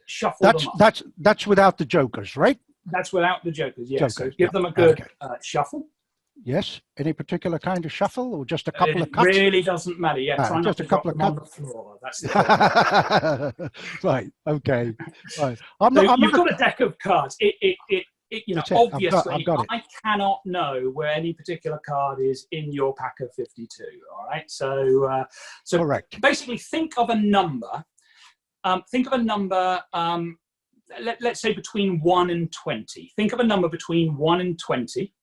Shuffle them up. That's without the jokers, right? That's without the jokers, yes. Jokers, So give them a good shuffle. Yes. Any particular kind of shuffle or just a couple of cuts? It really doesn't matter. Yeah, try not just to a couple drop of them on the floor. That's the problem. Right. Okay. Right. You've got a deck of cards. You know, obviously, I cannot know where any particular card is in your pack of 52. All right. So correct. Basically, think of a number. Let's say between 1 and 20. Think of a number between 1 and 20.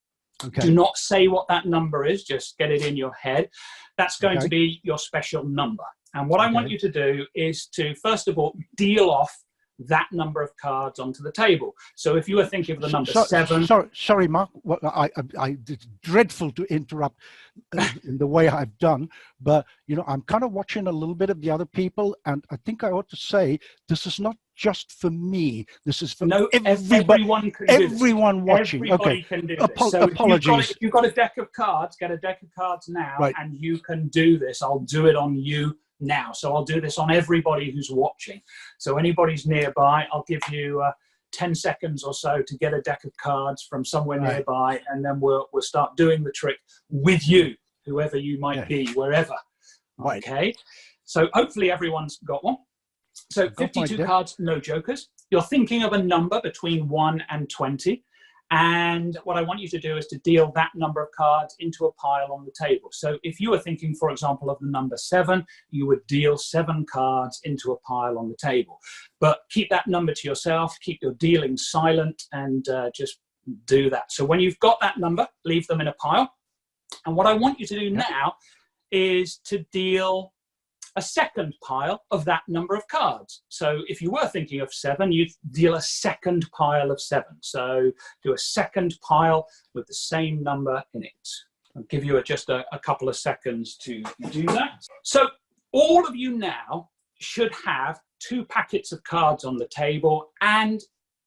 Okay. Do not say what that number is. Just get it in your head. That's going to be your special number. And what I want you to do is to, first of all, deal off that number of cards onto the table. So if you were thinking of the number 7. Sorry, Mark. It's dreadful to interrupt in the way I've done, but you know, I'm kind of watching a little bit of the other people, and I think I ought to say this is not just for me. This is for everyone can do everyone watching. Everybody can do this. So apologies. If you've got a deck of cards, get a deck of cards now, right, and you can do this. I'll do it on you now. So I'll do this on everybody who's watching. So anybody's nearby, I'll give you 10 seconds or so to get a deck of cards from somewhere nearby, and then we'll start doing the trick with you, whoever you might be, wherever. Right. Okay. So hopefully everyone's got one. So 52 cards, no jokers. You're thinking of a number between 1 and 20. And what I want you to do is to deal that number of cards into a pile on the table. So if you were thinking, for example, of the number 7, you would deal 7 cards into a pile on the table. But keep that number to yourself, keep your dealing silent, and just do that. So when you've got that number, leave them in a pile. And what I want you to do now is to deal a second pile of that number of cards. So if you were thinking of 7, you'd deal a second pile of 7. So do a second pile with the same number in it. I'll give you just a couple of seconds to do that. So all of you now should have 2 packets of cards on the table and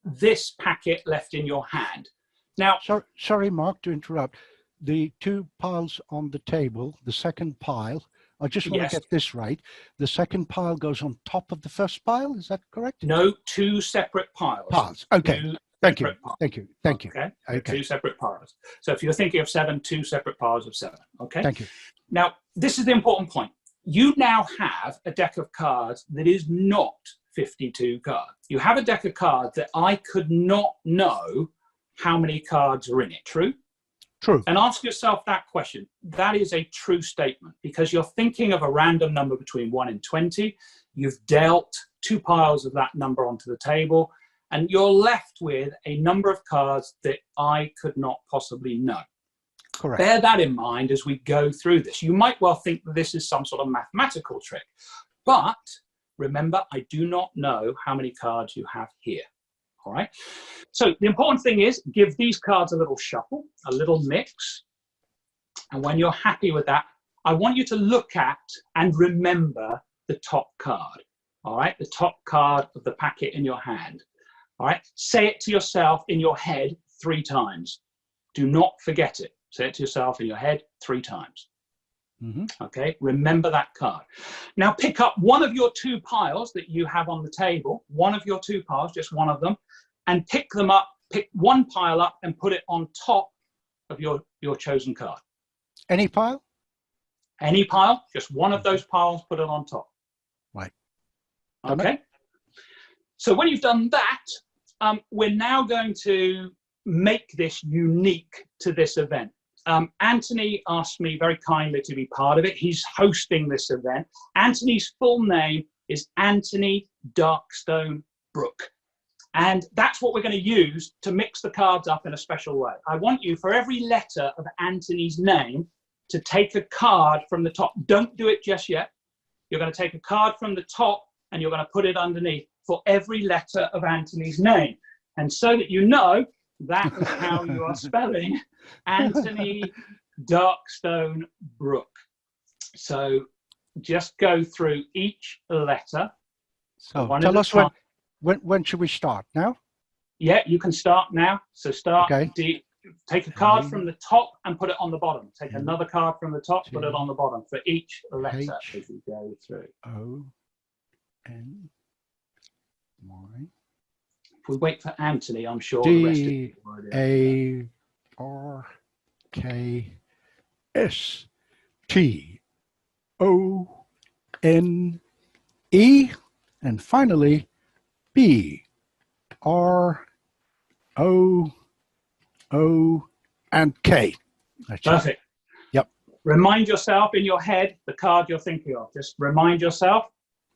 this packet left in your hand. Now, sorry, Mark, to interrupt. The 2 piles on the table, the second pile, I just want to get this right. The second pile goes on top of the first pile. Is that correct? No, 2 separate piles. Okay. Thank you. Okay. 2 separate piles. So if you're thinking of 7, 2 separate piles of 7. Okay. Thank you. Now, this is the important point. You now have a deck of cards that is not 52 cards. You have a deck of cards that I could not know how many cards are in it. True? True. And ask yourself that question. That is a true statement, because you're thinking of a random number between 1 and 20. You've dealt 2 piles of that number onto the table, and you're left with a number of cards that I could not possibly know. Correct. Bear that in mind as we go through this. You might well think that this is some sort of mathematical trick, but remember, I do not know how many cards you have here. All right. So the important thing is give these cards a little shuffle, a little mix. And when you're happy with that, I want you to look at and remember the top card. All right. The top card of the packet in your hand. All right. Say it to yourself in your head 3 times. Do not forget it. Say it to yourself in your head 3 times. Okay, remember that card. Now pick up one of your 2 piles that you have on the table, one of your 2 piles, just one of them, and pick them up, pick one pile up and put it on top of your chosen card. Any pile? Any pile, just one of those piles, put it on top. Right. Okay. So when you've done that, we're now going to make this unique to this event. Anthony asked me very kindly to be part of it. He's hosting this event. Anthony's full name is Anthony Darkstone Brooke. And that's what we're going to use to mix the cards up in a special way. I want you, for every letter of Anthony's name, to take a card from the top. Don't do it just yet. You're going to take a card from the top and you're going to put it underneath for every letter of Anthony's name. And so that you know, that is how you are spelling Anthony Darkstone Brooke. So just go through each letter. So tell us when should we start? Now? Yeah, you can start now. So start. Okay. Take a card from the top and put it on the bottom. Take another card from the top, put it on the bottom for each letter as you go through. N Y If we wait for Anthony, I'm sure the rest of D you will do. A R K S T O N E, and finally B R O O and K. That's it. Perfect. Yep. Remind yourself in your head the card you're thinking of. Just remind yourself.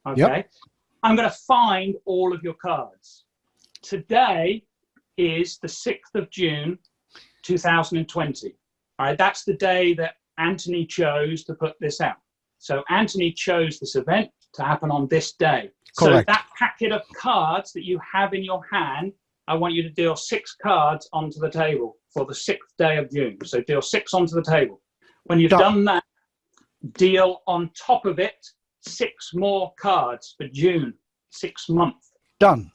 Okay. Yep. I'm going to find all of your cards. Today is the 6th of June, 2020. All right. That's the day that Anthony chose to put this out. So Anthony chose this event to happen on this day. Correct. So that packet of cards that you have in your hand, I want you to deal 6 cards onto the table for the 6th day of June. So deal 6 onto the table. When you've done that, deal on top of it 6 more cards for June, 6 months. Done.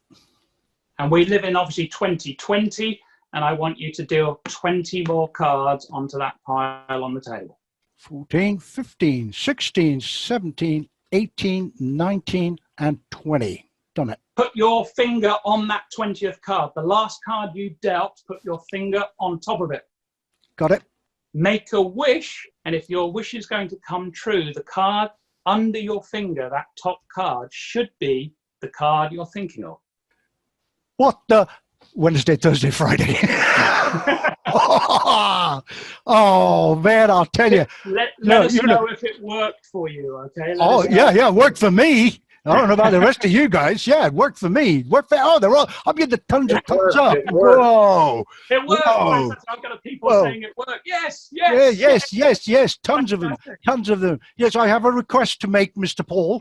And we live in obviously 2020, and I want you to deal 20 more cards onto that pile on the table. 14, 15, 16, 17, 18, 19, and 20. Done it. Put your finger on that 20th card. The last card you dealt, put your finger on top of it. Got it. Make a wish, and if your wish is going to come true, the card under your finger, that top card, should be the card you're thinking of. What the? Wednesday, Thursday, Friday. Oh, man, I'll tell you. Let us know if it worked for you, okay? Yeah, it worked for me. I don't know about the rest of you guys. Yeah, it worked for me. They're all. I'm getting tons of thumbs up. Whoa! It worked. Whoa. I've got people saying it worked. Yes, yes. Yeah, yes. Tons of them. Tons of them. Yes, I have a request to make, Mr. Paul.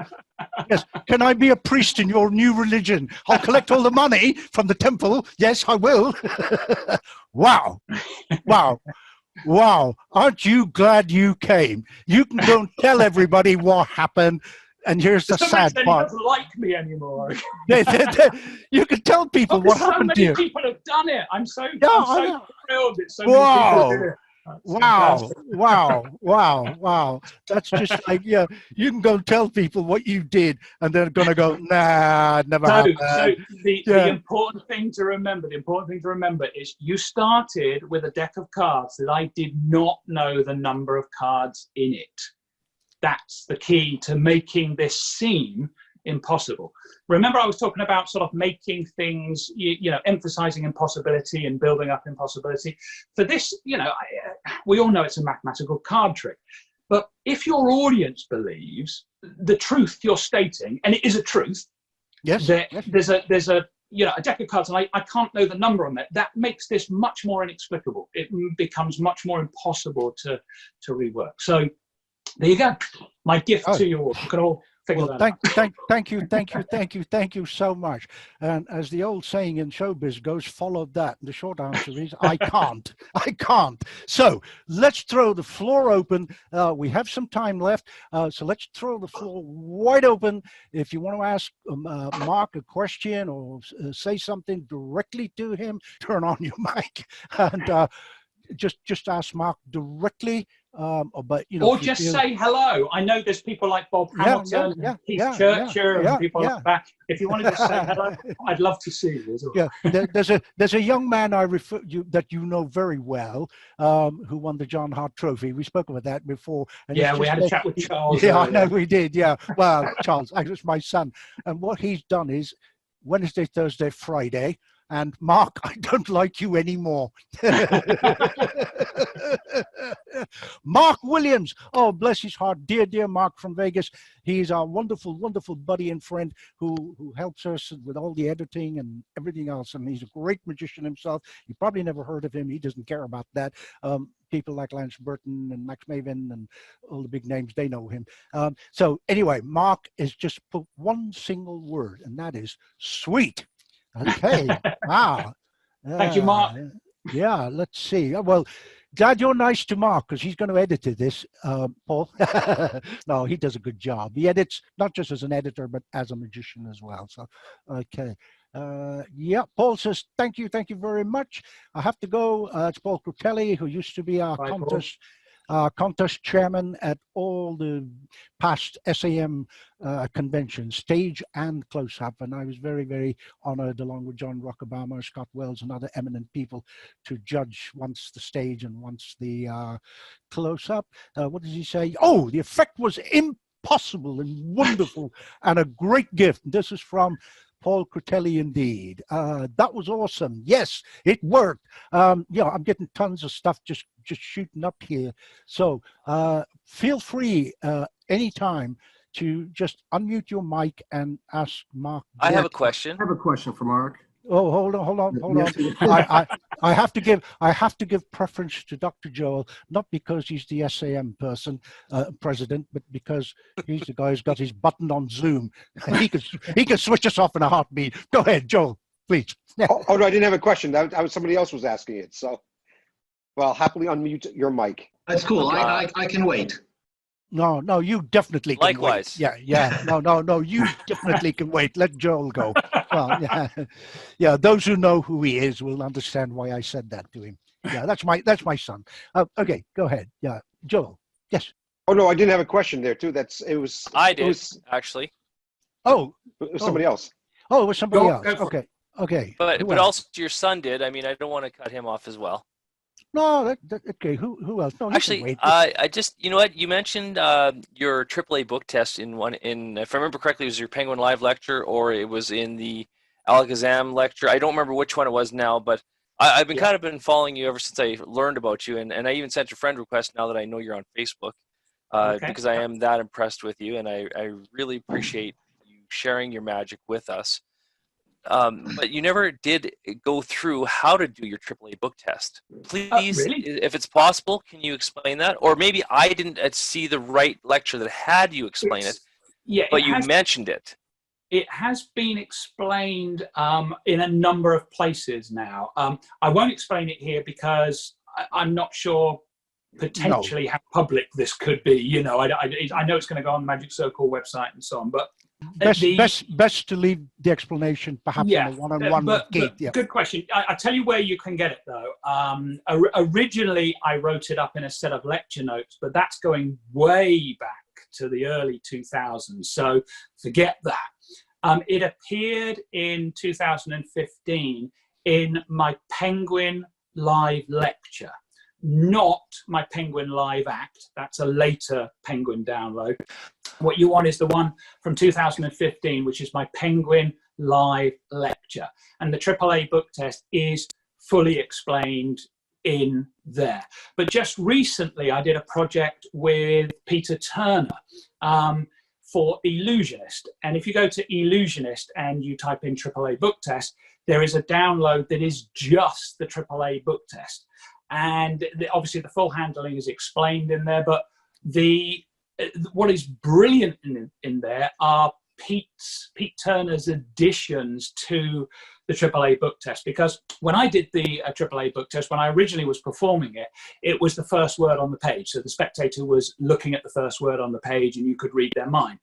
Yes, can I be a priest in your new religion? I'll collect all the money from the temple. Yes, I will. Wow. Aren't you glad you came? You can go and tell everybody what happened. And here's the sad part. He doesn't like me anymore. You can tell people what happened to you. So many people have done it. I'm so thrilled that so many people did it. Wow. That's just like, yeah, you can go tell people what you did and they're going to go, nah, it never happened. So the important thing to remember, is you started with a deck of cards that I did not know the number of cards in it. That's the key to making this seem impossible. Remember, I was talking about sort of making things, emphasizing impossibility and building up impossibility. For this, we all know it's a mathematical card trick. But if your audience believes the truth you're stating, and it is a truth, that there's a deck of cards, and I can't know the number on that makes this much more inexplicable. It becomes much more impossible to rework. So there you go. My gift to you all. You can all figure that out. Thank you so much. And as the old saying in showbiz goes, follow that. And the short answer is I can't. So let's throw the floor open. We have some time left. So let's throw the floor wide open. If you want to ask Marc a question or say something directly to him, turn on your mic and just ask Marc directly. Or just say hello. I know there's people like Bob Hamilton, Keith Churcher, and people like that. If you want to just say hello, I'd love to see you as well. Yeah, there's a young man I refer you that you know very well, who won the John Hart Trophy. We spoke about that before. And we had a chat with Charles. Yeah, I know we did. Yeah, well, Charles, actually, it's my son, and what he's done is Wednesday, Thursday, Friday. And Marc, I don't like you anymore. Marc Williams. Oh, bless his heart. Dear Marc from Vegas. He's our wonderful, wonderful buddy and friend who helps us with all the editing and everything else. And he's a great magician himself. You probably never heard of him. He doesn't care about that. People like Lance Burton and Max Maven and all the big names, they know him. So anyway, Marc has just put one single word, and that is sweet. Okay. Wow. Thank you, Marc. Yeah, let's see. Well, glad you're nice to Marc because he's going to edit this, Paul. No, he does a good job. He edits not just as an editor, but as a magician as well. So, okay. Paul says, thank you very much. I have to go. It's Paul Crutelli, who used to be our contest contest chairman at all the past SAM conventions, stage and close-up, and I was very, very honored, along with John Rockabama, Scott Wells, and other eminent people, to judge once the stage and once the close-up. What does he say? Oh, the effect was impossible and wonderful and a great gift. This is from Paul Critelli indeed. That was awesome. Yes, it worked. I'm getting tons of stuff just shooting up here. So feel free anytime to just unmute your mic and ask Mark. I have a question. I have a question for Mark. Oh, hold on. I have to give preference to Dr. Joel, not because he's the SAM president, but because he's the guy who's got his button on Zoom. He can switch us off in a heartbeat. Go ahead, Joel, please. Oh, no, I didn't have a question. That was somebody else was asking it. So, well, happily unmute your mic. That's cool. I can wait. No, you definitely can Likewise. wait. Yeah. No, you definitely can wait. Let Joel go. Well, yeah. Those who know who he is will understand why I said that to him. Yeah, that's my son. Okay, go ahead. Yeah, Joel. Yes. Oh no, I didn't have a question there too. I did actually. Oh, it was somebody else. Oh, it was somebody else. Okay. But also your son did. I mean, I don't want to cut him off as well. No, okay. Who else? No, actually, I just, you know what? You mentioned your AAA book test in if I remember correctly, it was your Penguin Live lecture, or it was in the Alakazam lecture. I don't remember which one it was now, but I've been kind of been following you ever since I learned about you, and I even sent a friend request now that I know you're on Facebook, because I am that impressed with you, and I really appreciate you sharing your magic with us. But you never did go through how to do your AAA book test. Please, really? If it's possible, can you explain that? Or maybe I didn't see the right lecture that had you explain it, but you mentioned it. It has been explained in a number of places now. I won't explain it here because I'm not sure potentially how public this could be. You know, I know it's going to go on the Magic Circle website and so on, but best to leave the explanation perhaps on a one-on-one with Kate. Yeah. Good question. I tell you where you can get it though. Originally, I wrote it up in a set of lecture notes, but that's going way back to the early 2000s. So forget that. It appeared in 2015 in my Penguin Live lecture, not my Penguin Live Act. That's a later Penguin download. What you want is the one from 2015, which is my Penguin Live lecture. And the AAA book test is fully explained in there. But just recently, I did a project with Peter Turner for Illusionist. And if you go to Illusionist and you type in AAA book test, there is a download that is just the AAA book test. And obviously the full handling is explained in there, but what is brilliant in there are Pete Turner's additions to the AAA book test. Because when I did the AAA book test, when I originally was performing it, it was the first word on the page. So the spectator was looking at the first word on the page and you could read their mind.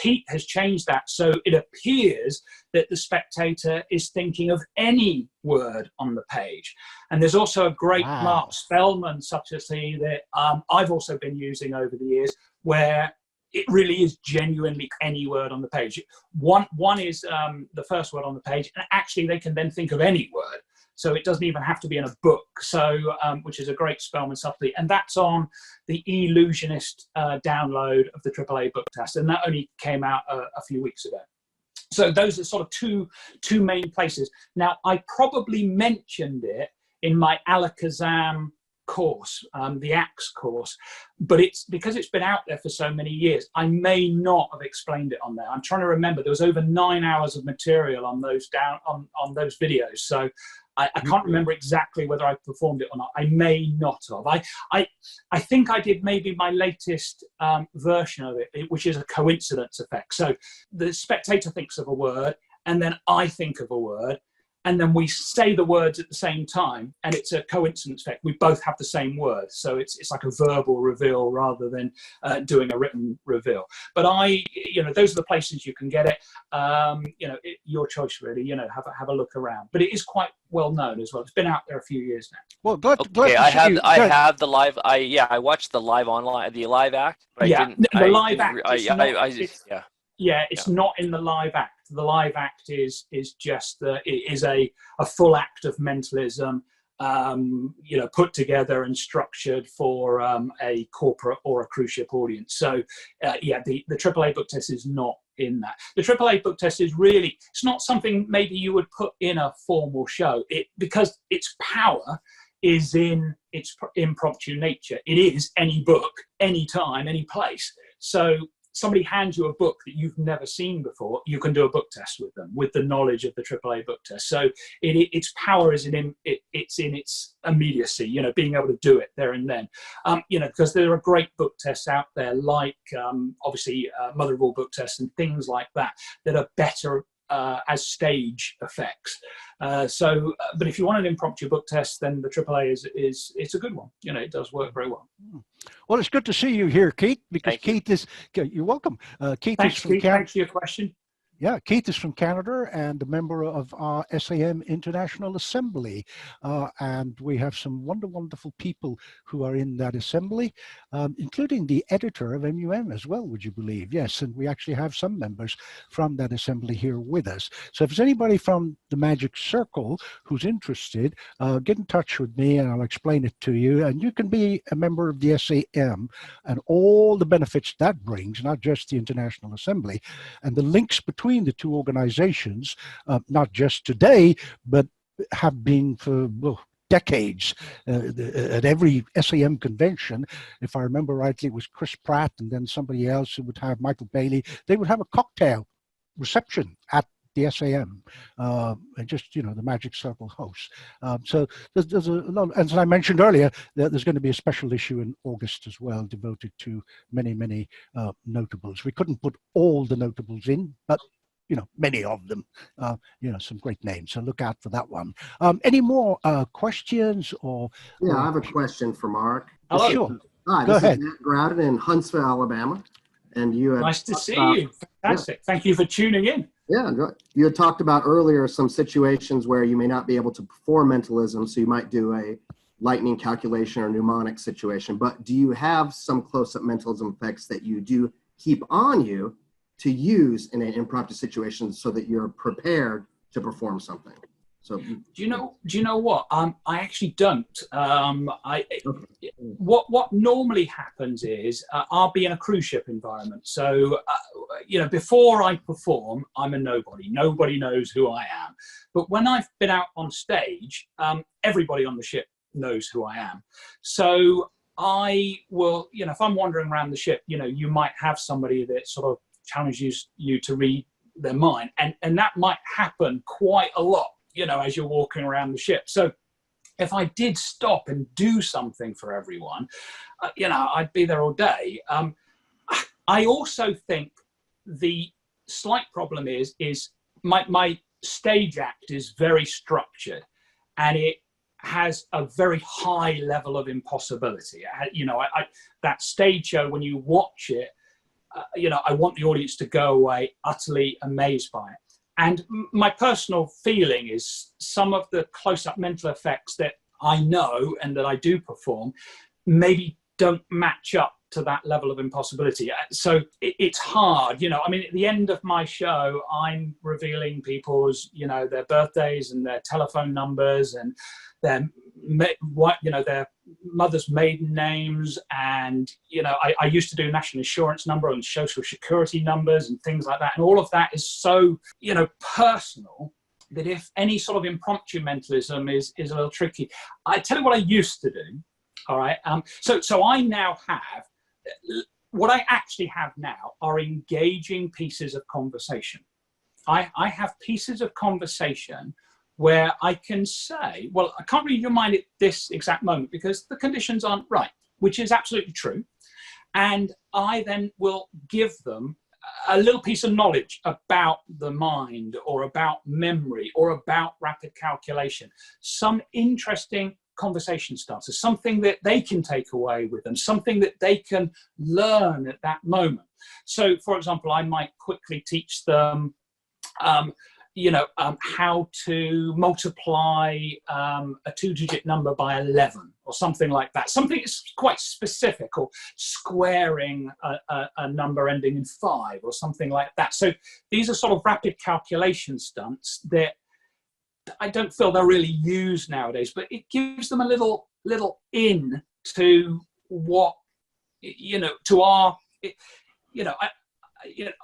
Pete has changed that. So it appears that the spectator is thinking of any word on the page. And there's also a great Mark Spellman subtlety that I've also been using over the years, where it really is genuinely any word on the page. One is the first word on the page, and actually they can then think of any word. So it doesn't even have to be in a book. So, which is a great Spellman subtlety. And that's on the Illusionist download of the AAA book test. And that only came out a few weeks ago. So those are sort of two main places. Now, I probably mentioned it in my Alakazam course, the Axe course, but it's because it's been out there for so many years, I may not have explained it on there. I'm trying to remember. There was over 9 hours of material on those on those videos, so I can't remember exactly whether I performed it or not. I may not have. I think I did maybe my latest version of it, which is a coincidence effect. So the spectator thinks of a word, and then I think of a word, and then we say the words at the same time, and it's a coincidence effect. We both have the same word, so it's like a verbal reveal rather than doing a written reveal. But those are the places you can get it. Your choice, really. Have a look around. But it is quite well known as well. It's been out there a few years now. Well, glad I to have the live. I watched the live online, the live act. But the live act. It's Yeah. not in the live act. The live act is just it is a full act of mentalism, put together and structured for a corporate or a cruise ship audience. So the AAA book test is not in that. The AAA book test is really, it's not something maybe you would put in a formal show, because its power is in its impromptu nature. It is any book, any time, any place. So somebody hands you a book that you've never seen before, you can do a book test with them with the knowledge of the AAA book test. So its power is in its immediacy, being able to do it there and then. Because there are great book tests out there, like obviously Mother of All book tests and things like that are better as stage effects. But if you want an impromptu book test, then the AAA it's a good one. It does work very well. Well, it's good to see you here, Keith, because you're welcome. Keith is from Canada. Thanks for your question. Yeah, Keith is from Canada and a member of our SAM International Assembly. And we have some wonderful people who are in that assembly, including the editor of MUM as well, would you believe? Yes, and we actually have some members from that assembly here with us. So if there's anybody from the Magic Circle who's interested, get in touch with me and I'll explain it to you. And you can be a member of the SAM and all the benefits that brings, not just the International Assembly. And the links between the two organizations, not just today, but have been for decades. At every SAM convention, if I remember rightly, it was Chris Pratt and then somebody else who would have Michael Bailey. They would have a cocktail reception at the SAM, and just, the Magic Circle hosts. So there's a lot, as I mentioned earlier, there's going to be a special issue in August as well, devoted to many notables. We couldn't put all the notables in, but many of them, some great names. So look out for that one. Any more questions or? Yeah, I have a question for Mark. Hello. Sure. Hi, Go this ahead. is Matt Groudon in Huntsville, Alabama. And you had Nice to see you. Fantastic. Thank you for tuning in. Yeah, you had talked about earlier some situations where you may not be able to perform mentalism, so you might do a lightning calculation or mnemonic situation. But do you have some close-up mentalism effects that you do keep on you to use in an impromptu situation so that you're prepared to perform something? So do you know what? I actually don't. What normally happens is I'll be in a cruise ship environment. So before I perform, I'm a nobody. Nobody knows who I am. But when I've been out on stage, everybody on the ship knows who I am. So I will, if I'm wandering around the ship, you might have somebody that sort of challenges you to read their mind, and that might happen quite a lot, as you're walking around the ship. So if I did stop and do something for everyone, I'd be there all day. I also think the slight problem is my stage act is very structured, and it has a very high level of impossibility. That stage show, when you watch it, I want the audience to go away utterly amazed by it. And my personal feeling is some of the close-up mental effects that I know and that I do perform maybe don't match up to that level of impossibility. So it's hard, at the end of my show, I'm revealing people's, their birthdays and their telephone numbers and their mother's maiden names. And, I used to do national insurance number and social security numbers and things like that. And all of that is so, personal, that if any sort of impromptu mentalism is a little tricky. I tell you what I used to do. All right. So I now have, what I actually have now are engaging pieces of conversation. I have pieces of conversation where I can say, well, I can't read your mind at this exact moment because the conditions aren't right, which is absolutely true. And I then will give them a little piece of knowledge about the mind or about memory or about rapid calculation, some interesting conversation starter, something that they can take away with them, something that they can learn at that moment. So, for example, I might quickly teach them, how to multiply a 2-digit number by 11 or something like that. Something that's quite specific, or squaring a number ending in 5 or something like that. So these are sort of rapid calculation stunts that I don't feel they're really used nowadays, but it gives them a little in to what, to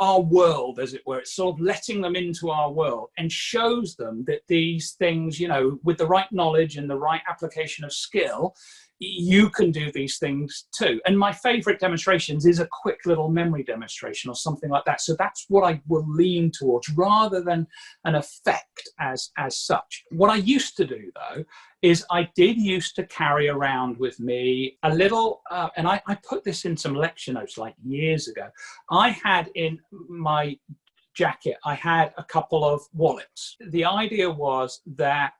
our world, as it were. It's sort of letting them into our world and shows them that these things, with the right knowledge and the right application of skill, you can do these things too. And my favorite demonstrations is a quick little memory demonstration or something like that. So that's what I will lean towards rather than an effect as such. What I used to do though, is I did used to carry around with me a little, and I put this in some lecture notes like years ago. I had in my jacket, I had a couple of wallets. The idea was that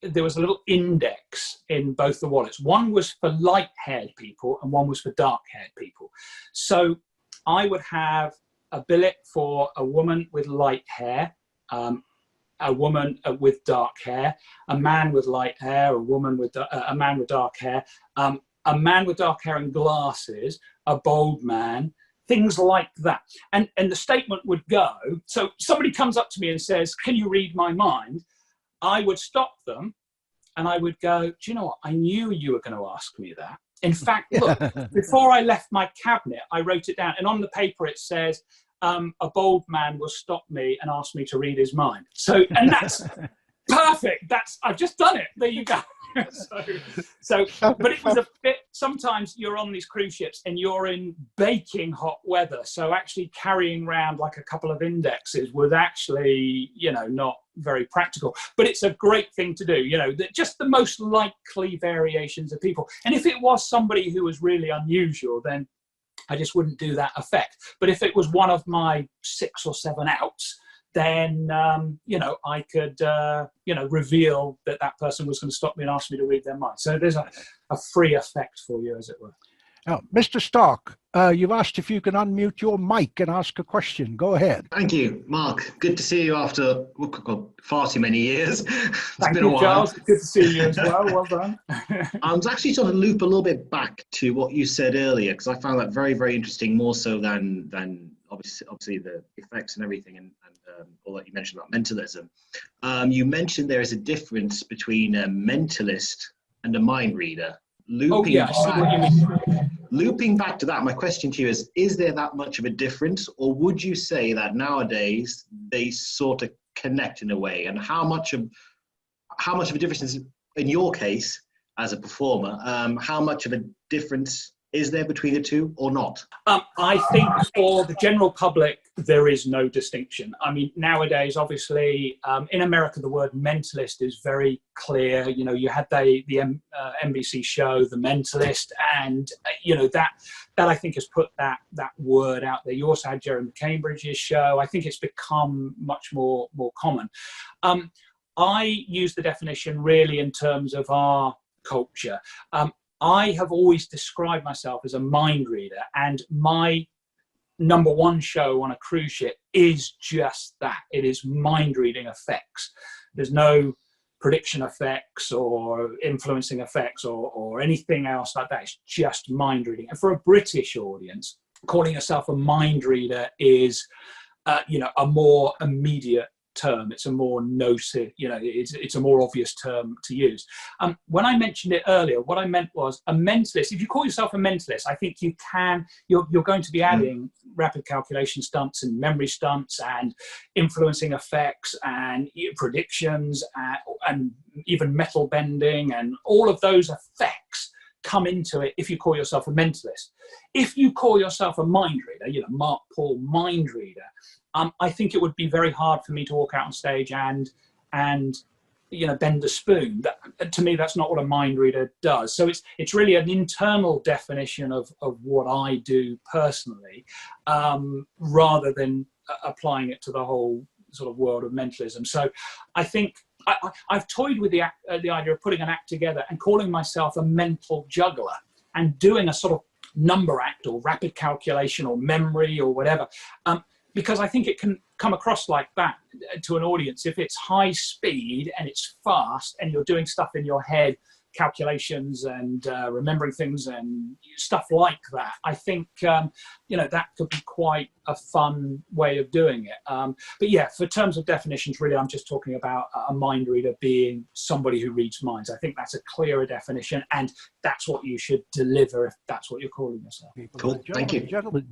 there was a little index in both the wallets. One was for light-haired people and one was for dark-haired people. So I would have a billet for a woman with light hair, a woman with dark hair, a man with light hair, a man with dark hair, a man with dark hair and glasses, a bald man, things like that. And the statement would go, so somebody comes up to me and says, "Can you read my mind?" I would stop them and I would go, "Do you know what? I knew you were going to ask me that. In fact, look, before I left my cabinet, I wrote it down. And on the paper it says, a bald man will stop me and ask me to read his mind." So, and that's perfect. I've just done it. There you go. But it was a bit, sometimes you're on these cruise ships and you're in baking hot weather. So actually carrying around like a couple of indexes was actually, not very practical, but it's a great thing to do, just the most likely variations of people. And if it was somebody who was really unusual, then I just wouldn't do that effect. But if it was one of my 6 or 7 outs, then, I could, reveal that person was going to stop me and ask me to read their mind. So there's a free effect for you, as it were. Now, Mr. Stark, you've asked if you can unmute your mic and ask a question. Go ahead. Thank you, Mark. Good to see you after far too many years. Thank you, Charles. Good to see you as well. Well done. I was actually sort of loop a little bit back to what you said earlier, because I found that very, very interesting, more so than obviously the effects and everything, and all that you mentioned about mentalism. You mentioned there is a difference between a mentalist and a mind reader. Looping back to that, my question to you is there that much of a difference, or would you say that nowadays they sort of connect in a way? And how much of a difference is, in your case as a performer, how much of a difference is there between the two or not? I think for the general public, there is no distinction. I mean, nowadays, obviously, in America, the word mentalist is very clear. You had the NBC show, The Mentalist, and, that I think has put that word out there. You also had Jeremy Cambridge's show. I think it's become much more common. I use the definition really in terms of our culture. I have always described myself as a mind reader, and my number one show on a cruise ship is just that. It is mind reading effects. There's no prediction effects or influencing effects or anything else like that. It's just mind reading. And for a British audience, calling yourself a mind reader is, a more immediate term. It's a more noted, it's a more obvious term to use. When I mentioned it earlier, what I meant was a mentalist. If you call yourself a mentalist, I think you're going to be adding rapid calculation stunts and memory stunts and influencing effects and predictions and even metal bending, and all of those effects come into it if you call yourself a mentalist. If you call yourself a mind reader, Marc Paul mind reader, I think it would be very hard for me to walk out on stage and bend a spoon. That, to me, that's not what a mind reader does. So it's really an internal definition of what I do personally, rather than applying it to the whole sort of world of mentalism. So I think I've toyed with the idea of putting an act together and calling myself a mental juggler and doing a sort of number act or rapid calculation or memory or whatever, because I think it can come across like that to an audience. If it's high speed and it's fast and you're doing stuff in your head, calculations and remembering things and stuff like that, I think that could be quite a fun way of doing it. But yeah, for terms of definitions, really, I'm just talking about a mind reader being somebody who reads minds. I think that's a clearer definition, and that's what you should deliver if that's what you're calling yourself. Cool. Thank you. Gentlemen,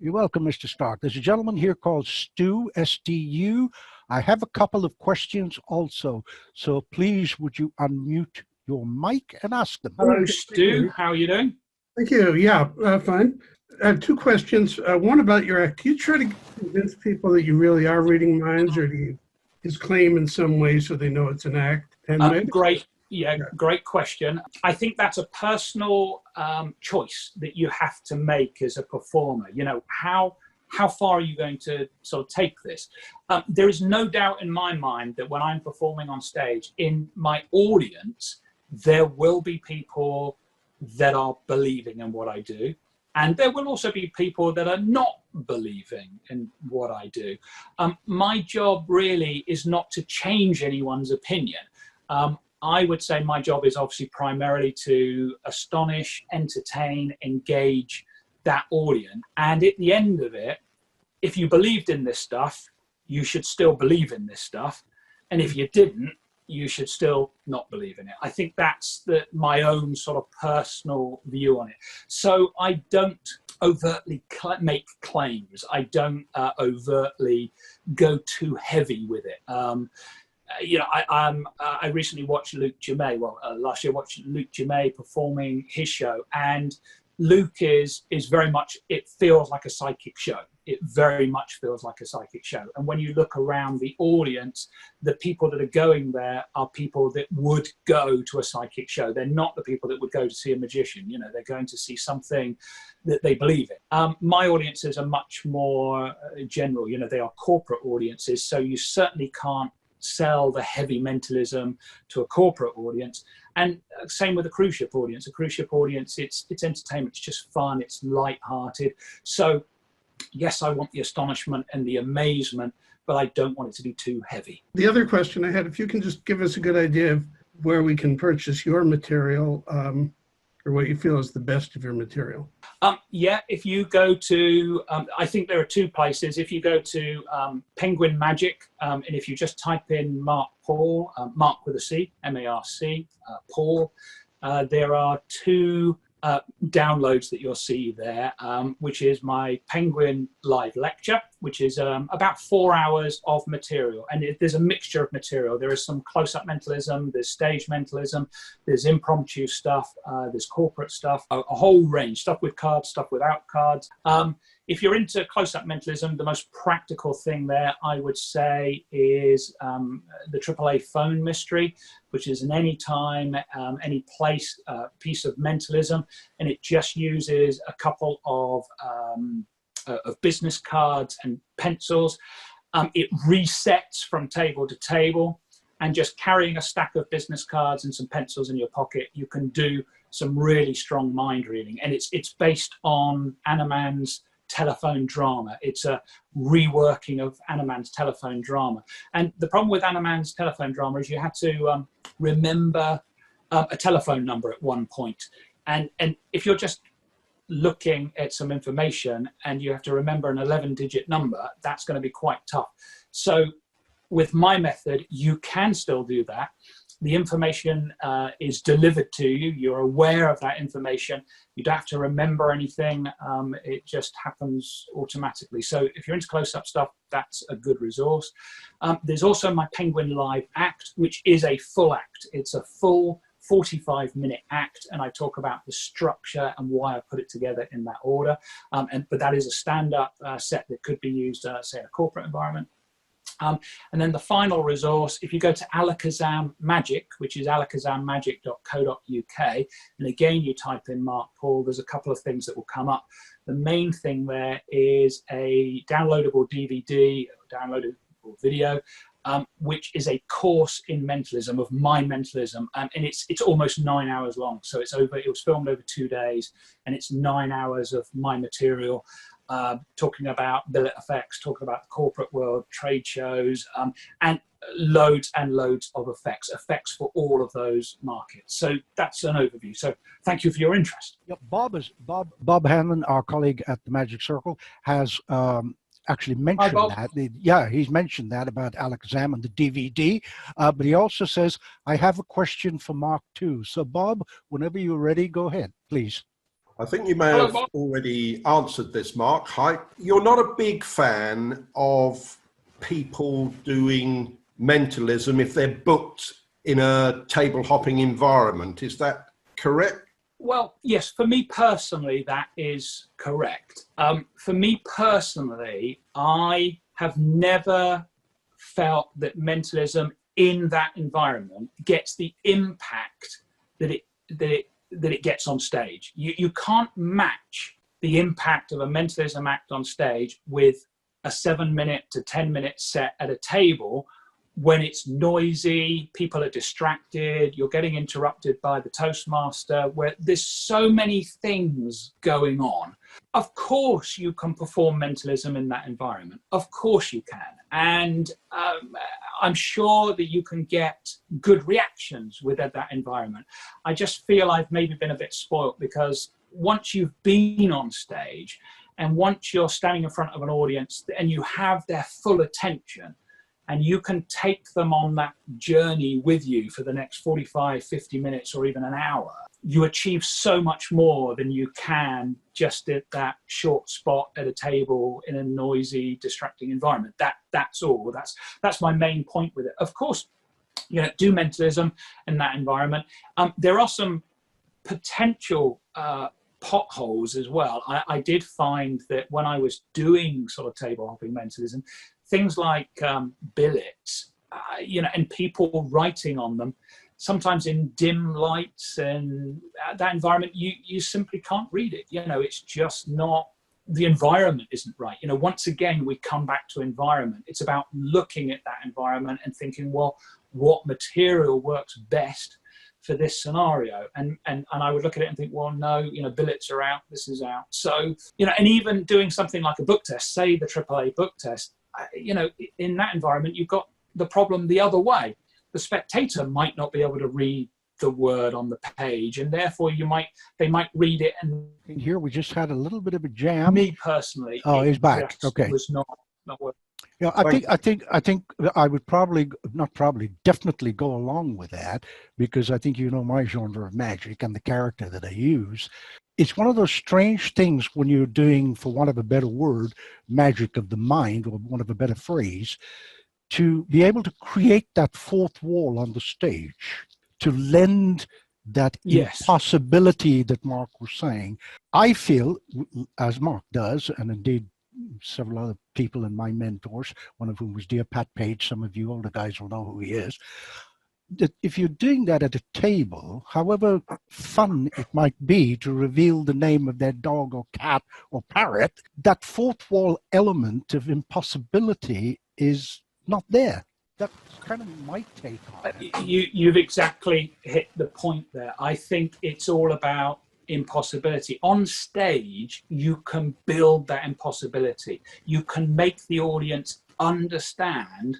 you're welcome, Mr. Stark. There's a gentleman here called Stu, S-T-U. I have a couple of questions also, so please would you unmute your mic and ask them. Hello, Stu. How are you doing? Thank you. Yeah, fine. I have two questions. One about your act. Do you try to convince people that you really are reading minds, or do you just claim in some way so they know it's an act? Great. Yeah, great question. I think that's a personal choice that you have to make as a performer. How far are you going to sort of take this? There is no doubt in my mind that when I'm performing on stage, in my audience, there will be people that are believing in what I do. And there will also be people that are not believing in what I do. My job really is not to change anyone's opinion. I would say my job is obviously primarily to astonish, entertain, engage that audience. And at the end of it, if you believed in this stuff, you should still believe in this stuff. And if you didn't, you should still not believe in it. I think that's my own sort of personal view on it. So I don't overtly make claims. I don't overtly go too heavy with it. I recently watched Luke Jemay. Last year I watched Luke Jemay performing his show, and Luke is very much, it feels like a psychic show. It very much feels like a psychic show. And when you look around the audience, the people that are going there are people that would go to a psychic show. They're not the people that would go to see a magician. They're going to see something that they believe in. My audiences are much more general. They are corporate audiences. So you certainly can't sell the heavy mentalism to a corporate audience. And same with a cruise ship audience. A cruise ship audience, it's entertainment, it's just fun, it's light-hearted. So yes, I want the astonishment and the amazement, but I don't want it to be too heavy. The other question I had, if you can just give us a good idea of where we can purchase your material, or what you feel is the best of your material. Yeah, if you go to, I think there are two places. If you go to Penguin Magic, and if you just type in Marc Paul, Marc with a C, M-A-R-C, Paul, there are two downloads that you'll see there, which is my Penguin live lecture, which is about 4 hours of material. And there's a mixture of material. There is some close-up mentalism, there's stage mentalism, there's impromptu stuff, there's corporate stuff, a whole range, stuff with cards, stuff without cards. If you're into close-up mentalism, the most practical thing there, I would say, is the AAA phone mystery, which is an anytime, any place piece of mentalism, and it just uses a couple of business cards and pencils. It resets from table to table, and just carrying a stack of business cards and some pencils in your pocket, you can do some really strong mind reading. And it's based on Anneman's telephone drama. It's a reworking of Anneman's telephone drama. And the problem with Anneman's telephone drama is you had to remember a telephone number at one point. And if you're just looking at some information and you have to remember an 11-digit number, that's going to be quite tough. So with my method, you can still do that. The information is delivered to you. You're aware of that information. You don't have to remember anything. It just happens automatically. So if you're into close-up stuff, that's a good resource. There's also my Penguin Live act, which is a full act. It's a full 45-minute act, and I talk about the structure and why I put it together in that order. But that is a stand-up set that could be used, say, in a corporate environment. And then the final resource, if you go to Alakazam Magic, which is alakazammagic.co.uk, and again you type in Marc Paul, there's a couple of things that will come up. The main thing there is a downloadable DVD, downloadable video, which is a course in mentalism, of my mentalism, and it's almost 9 hours long. So it was filmed over 2 days, and it's 9 hours of my material. Talking about billet effects, talking about the corporate world, trade shows, and loads of effects for all of those markets. So that's an overview. So thank you for your interest. Yeah, Bob Hanlon, our colleague at the Magic Circle, has actually mentioned that. Yeah, he's mentioned that about Alakazam and the DVD, but he also says, I have a question for Marc too. So Bob, whenever you're ready, go ahead, please. I think you may have already answered this, Marc. Hi. You're not a big fan of people doing mentalism if they're booked in a table hopping environment. Is that correct? Well, yes, for me personally, that is correct. For me personally, I have never felt that mentalism in that environment gets the impact that it gets on stage. You can't match the impact of a mentalism act on stage with a 7-minute to 10-minute set at a table when it's noisy, people are distracted, you're getting interrupted by the Toastmaster, where there's so many things going on. Of course you can perform mentalism in that environment. Of course you can. And I'm sure that you can get good reactions within that environment. I just feel I've maybe been a bit spoilt, because once you've been on stage and once you're standing in front of an audience and you have their full attention, and you can take them on that journey with you for the next 45, 50 minutes or even an hour, you achieve so much more than you can just at that short spot at a table in a noisy, distracting environment. That's all. That's my main point with it. Of course, do mentalism in that environment. There are some potential potholes as well. I did find that when I was doing sort of table hopping mentalism, things like billets, and people writing on them, sometimes in dim lights and that environment, you simply can't read it. It's just not, the environment isn't right. Once again, we come back to environment. It's about looking at that environment and thinking, well, what material works best for this scenario? And I would look at it and think, well, no, billets are out, this is out. So, and even doing something like a book test, say the AAA book test, in that environment, you've got the problem the other way. The spectator might not be able to read the word on the page, and therefore they might read it. And here we just had a little bit of a jam. Me personally, he's back. Okay, it was not working. Yeah, I think I would definitely go along with that, because I think my genre of magic and the character that I use. It's one of those strange things when you're doing, for want of a better word, magic of the mind, or one of a better phrase, to be able to create that fourth wall on the stage, to lend that impossibility that Marc was saying. I feel, as Marc does, and indeed several other people and my mentors, one of whom was dear Pat Page, some of you older guys will know who he is, that if you're doing that at a table, however fun it might be to reveal the name of their dog or cat or parrot, that fourth wall element of impossibility is not there. That's kind of my take on it. You've exactly hit the point there. I think it's all about impossibility. On stage, you can build that impossibility. You can make the audience understand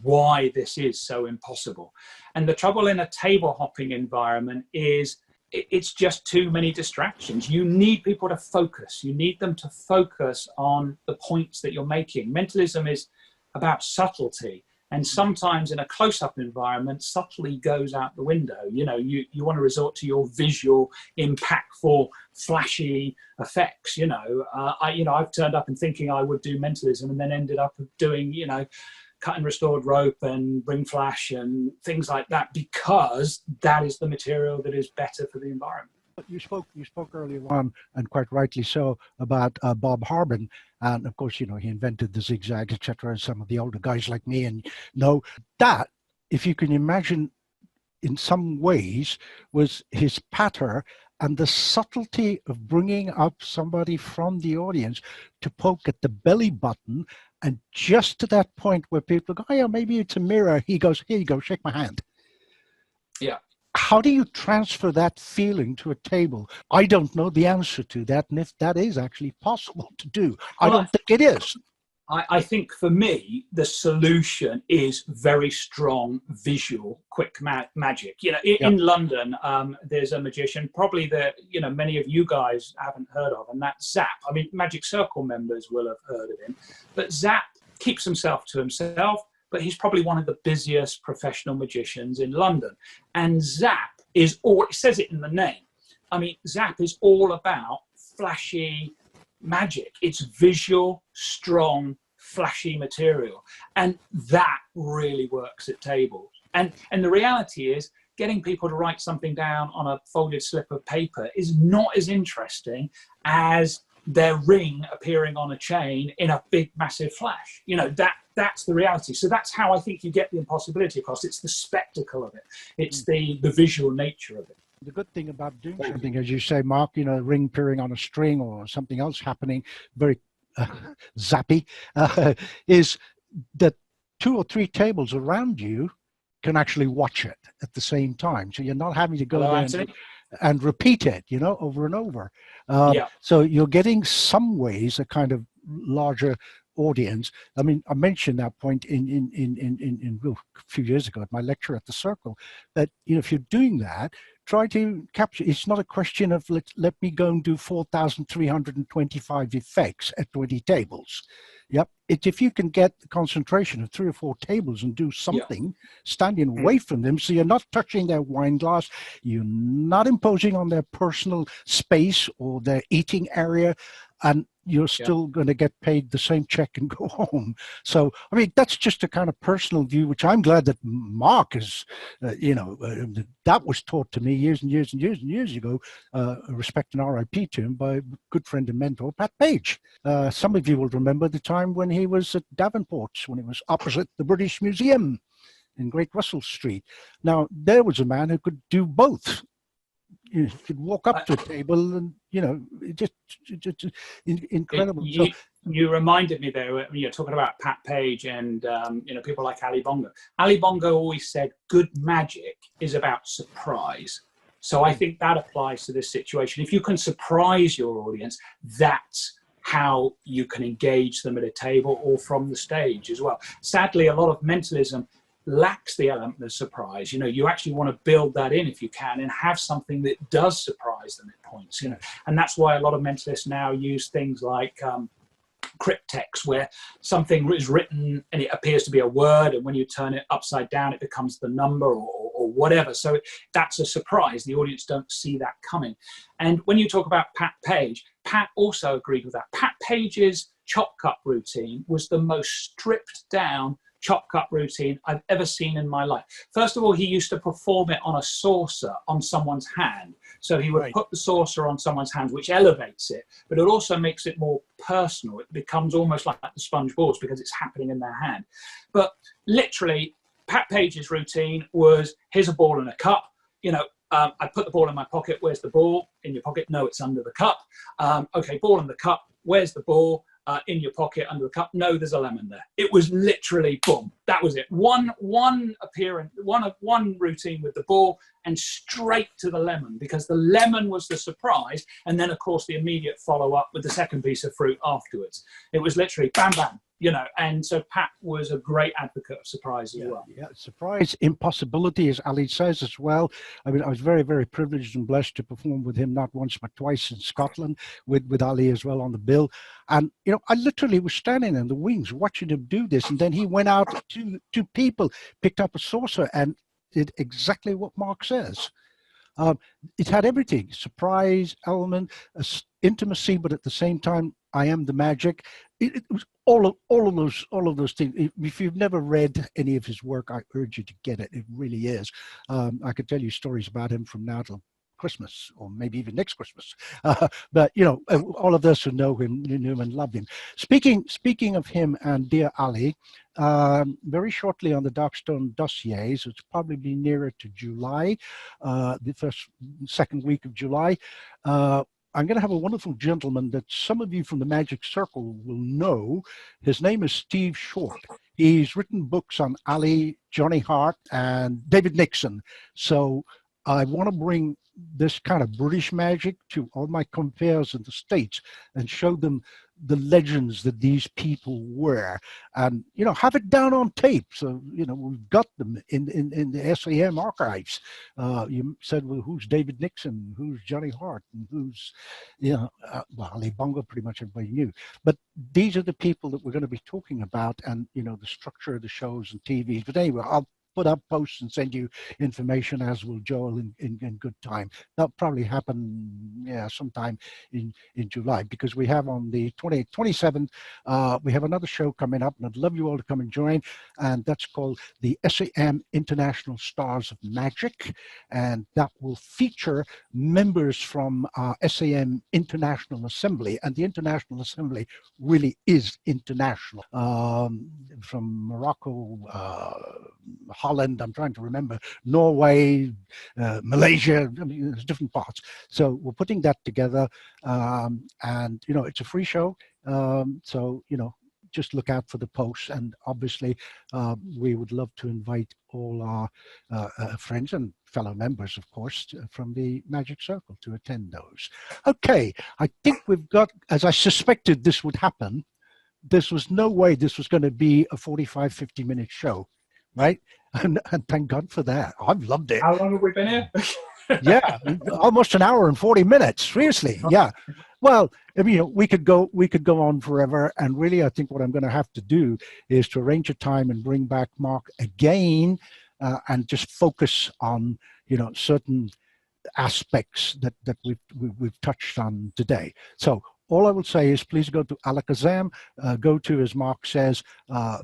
why this is so impossible. And the trouble in a table hopping environment is it's just too many distractions. You need people to focus. You need them to focus on the points that you're making. Mentalism is about subtlety. And sometimes in a close-up environment, subtlety goes out the window. You want to resort to your visual, impactful, flashy effects. I've turned up and thinking I would do mentalism, and then ended up doing, cut and restored rope and bring flash and things like that, because that is the material that is better for the environment. You spoke earlier on, and quite rightly so, about Bob Harbin, and of course, he invented the zigzag, etc. And some of the older guys like me and know that, if you can imagine, in some ways, was his patter and the subtlety of bringing up somebody from the audience to poke at the belly button, and just to that point where people go, oh yeah, maybe it's a mirror. He goes, here you go, shake my hand. Yeah. How do you transfer that feeling to a table? I don't know the answer to that, and if that is actually possible to do. I don't think it is. I think for me, the solution is very strong visual, quick magic. In London, there's a magician, probably that many of you guys haven't heard of, and that's Zap. I mean, Magic Circle members will have heard of him, but Zap keeps himself to himself. But he's probably one of the busiest professional magicians in London. And Zap is all, it says it in the name. I mean, Zap is all about flashy magic. It's visual, strong, flashy material. And that really works at tables. And the reality is, getting people to write something down on a folded slip of paper is not as interesting as their ring appearing on a chain in a big, massive flash. That's the reality. So that's how I think you get the impossibility across. It's the spectacle of it. It's the visual nature of it. The good thing about doing something, as you say, Mark, a ring appearing on a string or something else happening, very zappy, is that 2 or 3 tables around you can actually watch it at the same time. So you're not having to go there and repeat it, over and over. So you're getting some ways a kind of larger audience. I mean, I mentioned that point in a few years ago at my lecture at the Circle, that if you're doing that, try to capture. It's not a question of let me go and do 4,325 effects at 20 tables. Yep. If you can get the concentration of 3 or 4 tables and do something, standing away from them, so you're not touching their wine glass, you're not imposing on their personal space or their eating area, and you're still going to get paid the same check and go home. So, I mean, that's just a kind of personal view, which I'm glad that Mark is, that was taught to me years and years and years and years ago, respect and RIP to him, by a good friend and mentor, Pat Page. Some of you will remember the time when he was at Davenport's, when it was opposite the British Museum in Great Russell Street. Now, there was a man who could do both. You could walk up to a table and, just incredible. You reminded me there, when you're talking about Pat Page and, people like Ali Bongo. Ali Bongo always said, good magic is about surprise. So I think that applies to this situation. If you can surprise your audience, that's how you can engage them at a table or from the stage as well. Sadly, a lot of mentalism lacks the element of surprise. You actually want to build that in if you can, and have something that does surprise them at points. And that's why a lot of mentalists now use things like cryptex, where something is written and it appears to be a word, and when you turn it upside down, it becomes the number or whatever. So that's a surprise. The audience don't see that coming. And when you talk about Pat Page, Pat also agreed with that. Pat Page's chop cut routine was the most stripped down chop cut routine I've ever seen in my life. First of all, he used to perform it on a saucer on someone's hand. So he would put the saucer on someone's hand, which elevates it, but it also makes it more personal. It becomes almost like the sponge balls because it's happening in their hand. But literally, Pat Page's routine was, here's a ball and a cup. I put the ball in my pocket. Where's the ball? In your pocket? No, it's under the cup. Okay, ball in the cup. Where's the ball? In your pocket under the cup. No, there's a lemon there. It was literally boom. That was it. One appearance, one routine with the ball, and straight to the lemon, because the lemon was the surprise, and then of course the immediate follow up with the second piece of fruit afterwards. It was literally bam bam. And so Pat was a great advocate of surprise as well. Yeah, surprise, impossibility, as Ali says as well. I mean, I was very, very privileged and blessed to perform with him not once but twice in Scotland with Ali as well on the bill. And, I literally was standing in the wings watching him do this. And then he went out to people, picked up a saucer and did exactly what Mark says. It had everything, surprise element, intimacy, but at the same time, I am the magic. It was all of those things. If you've never read any of his work, I urge you to get it. It really is. I could tell you stories about him from now till Christmas, or maybe even next Christmas. But all of us who know him, knew him and loved him. Speaking of him and Dear Ali, very shortly on the Darkstone Dossiers, it's probably nearer to July, the second week of July. I'm going to have a wonderful gentleman that some of you from the Magic Circle will know. His name is Steve Short. He's written books on Ali, Johnny Hart, and David Nixon. So I want to bring this kind of British magic to all my compeers in the States and show them the legends that these people were, and have it down on tape. So we've got them in the SAM archives. You said, well, who's David Nixon, who's Johnny Hart, and who's well, Ali Bongo, pretty much everybody knew. But these are the people that we're going to be talking about, and the structure of the shows and TVs. But anyway, I'll put up posts and send you information, as will Joel, in good time. That'll probably happen sometime in July, because we have on the 27th we have another show coming up, and I'd love you all to come and join, and that's called the SAM International Stars of Magic, and that will feature members from SAM International Assembly, and the International Assembly really is international, from Morocco, Holland, I'm trying to remember, Norway, Malaysia, I mean, there's different parts. So we're putting that together, and it's a free show, so just look out for the posts, and obviously we would love to invite all our friends and fellow members, of course, from the Magic Circle to attend those. Okay, I think we've got, as I suspected this would happen, this was no way this was going to be a 45-50-minute show, right? And thank God for that. I've loved it. How long have we been here? Yeah, almost an hour and 40 minutes. Seriously, yeah. Well, I mean, we could go on forever. And really, I think what I'm going to have to do is to arrange a time and bring back Marc again, and just focus on certain aspects that we've touched on today. So all I will say is, please go to Alakazam, go to, as Marc says,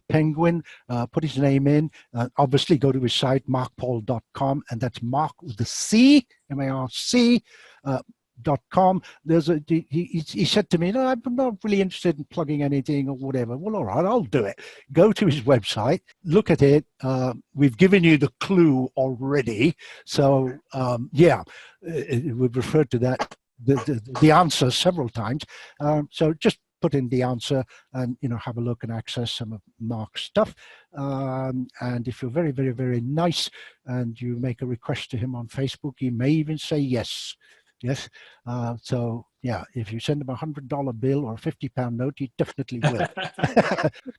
Penguin, put his name in, obviously go to his site, marcpaul.com, and that's Marc with the C, M-A-R-C, .com. He said to me, no, I'm not really interested in plugging anything or whatever. Well, all right, I'll do it. Go to his website, look at it. We've given you the clue already. So yeah, we've referred to that, the answer several times. So just put in the answer and have a look and access some of Marc's stuff. And if you're very, very, very nice and you make a request to him on Facebook, he may even say yes. Yes. So yeah, if you send him $100 bill or a £50 note, he definitely will.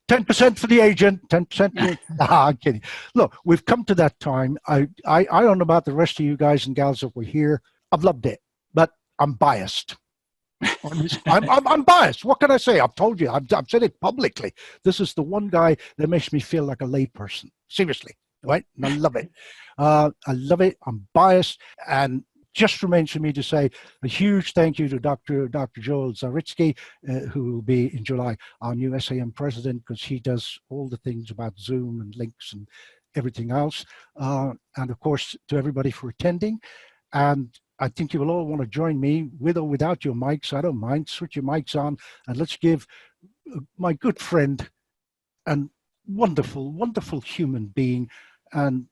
10% for the agent, 10%. I'm kidding. Look, we've come to that time. I don't know about the rest of you guys and gals that were here. I've loved it, but I'm biased. I'm biased. What can I say? I've told you. I've said it publicly. This is the one guy that makes me feel like a layperson. Seriously, right? And I love it. I love it. I'm biased, and just remains for me to say a huge thank you to Dr. Joel Zaritsky, who will be in July our new SAM president, because he does all the things about Zoom and links and everything else. And of course, to everybody for attending. And I think you will all want to join me, with or without your mics. I don't mind. Switch your mics on, and let's give my good friend and wonderful, wonderful human being and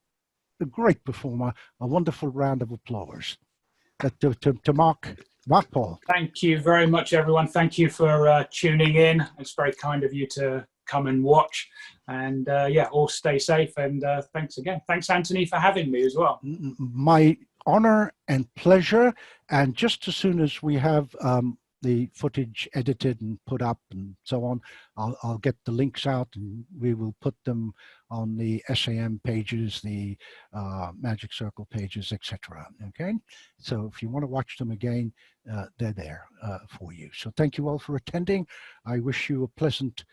a great performer a wonderful round of applause. To Marc Paul. Thank you very much, everyone. Thank you for tuning in. It's very kind of you to come and watch. And yeah, all stay safe. And thanks again. Thanks, Anthony, for having me as well. My honor and pleasure. And just as soon as we have the footage edited and put up and so on, I'll get the links out, and we will put them on the SAM pages, the Magic Circle pages, etc. Okay, so if you want to watch them again, they're there for you. So thank you all for attending. I wish you a pleasant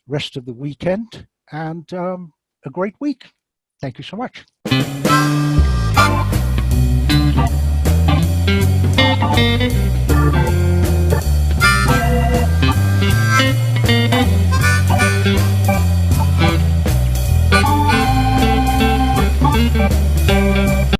rest of the weekend and a great week. Thank you so much.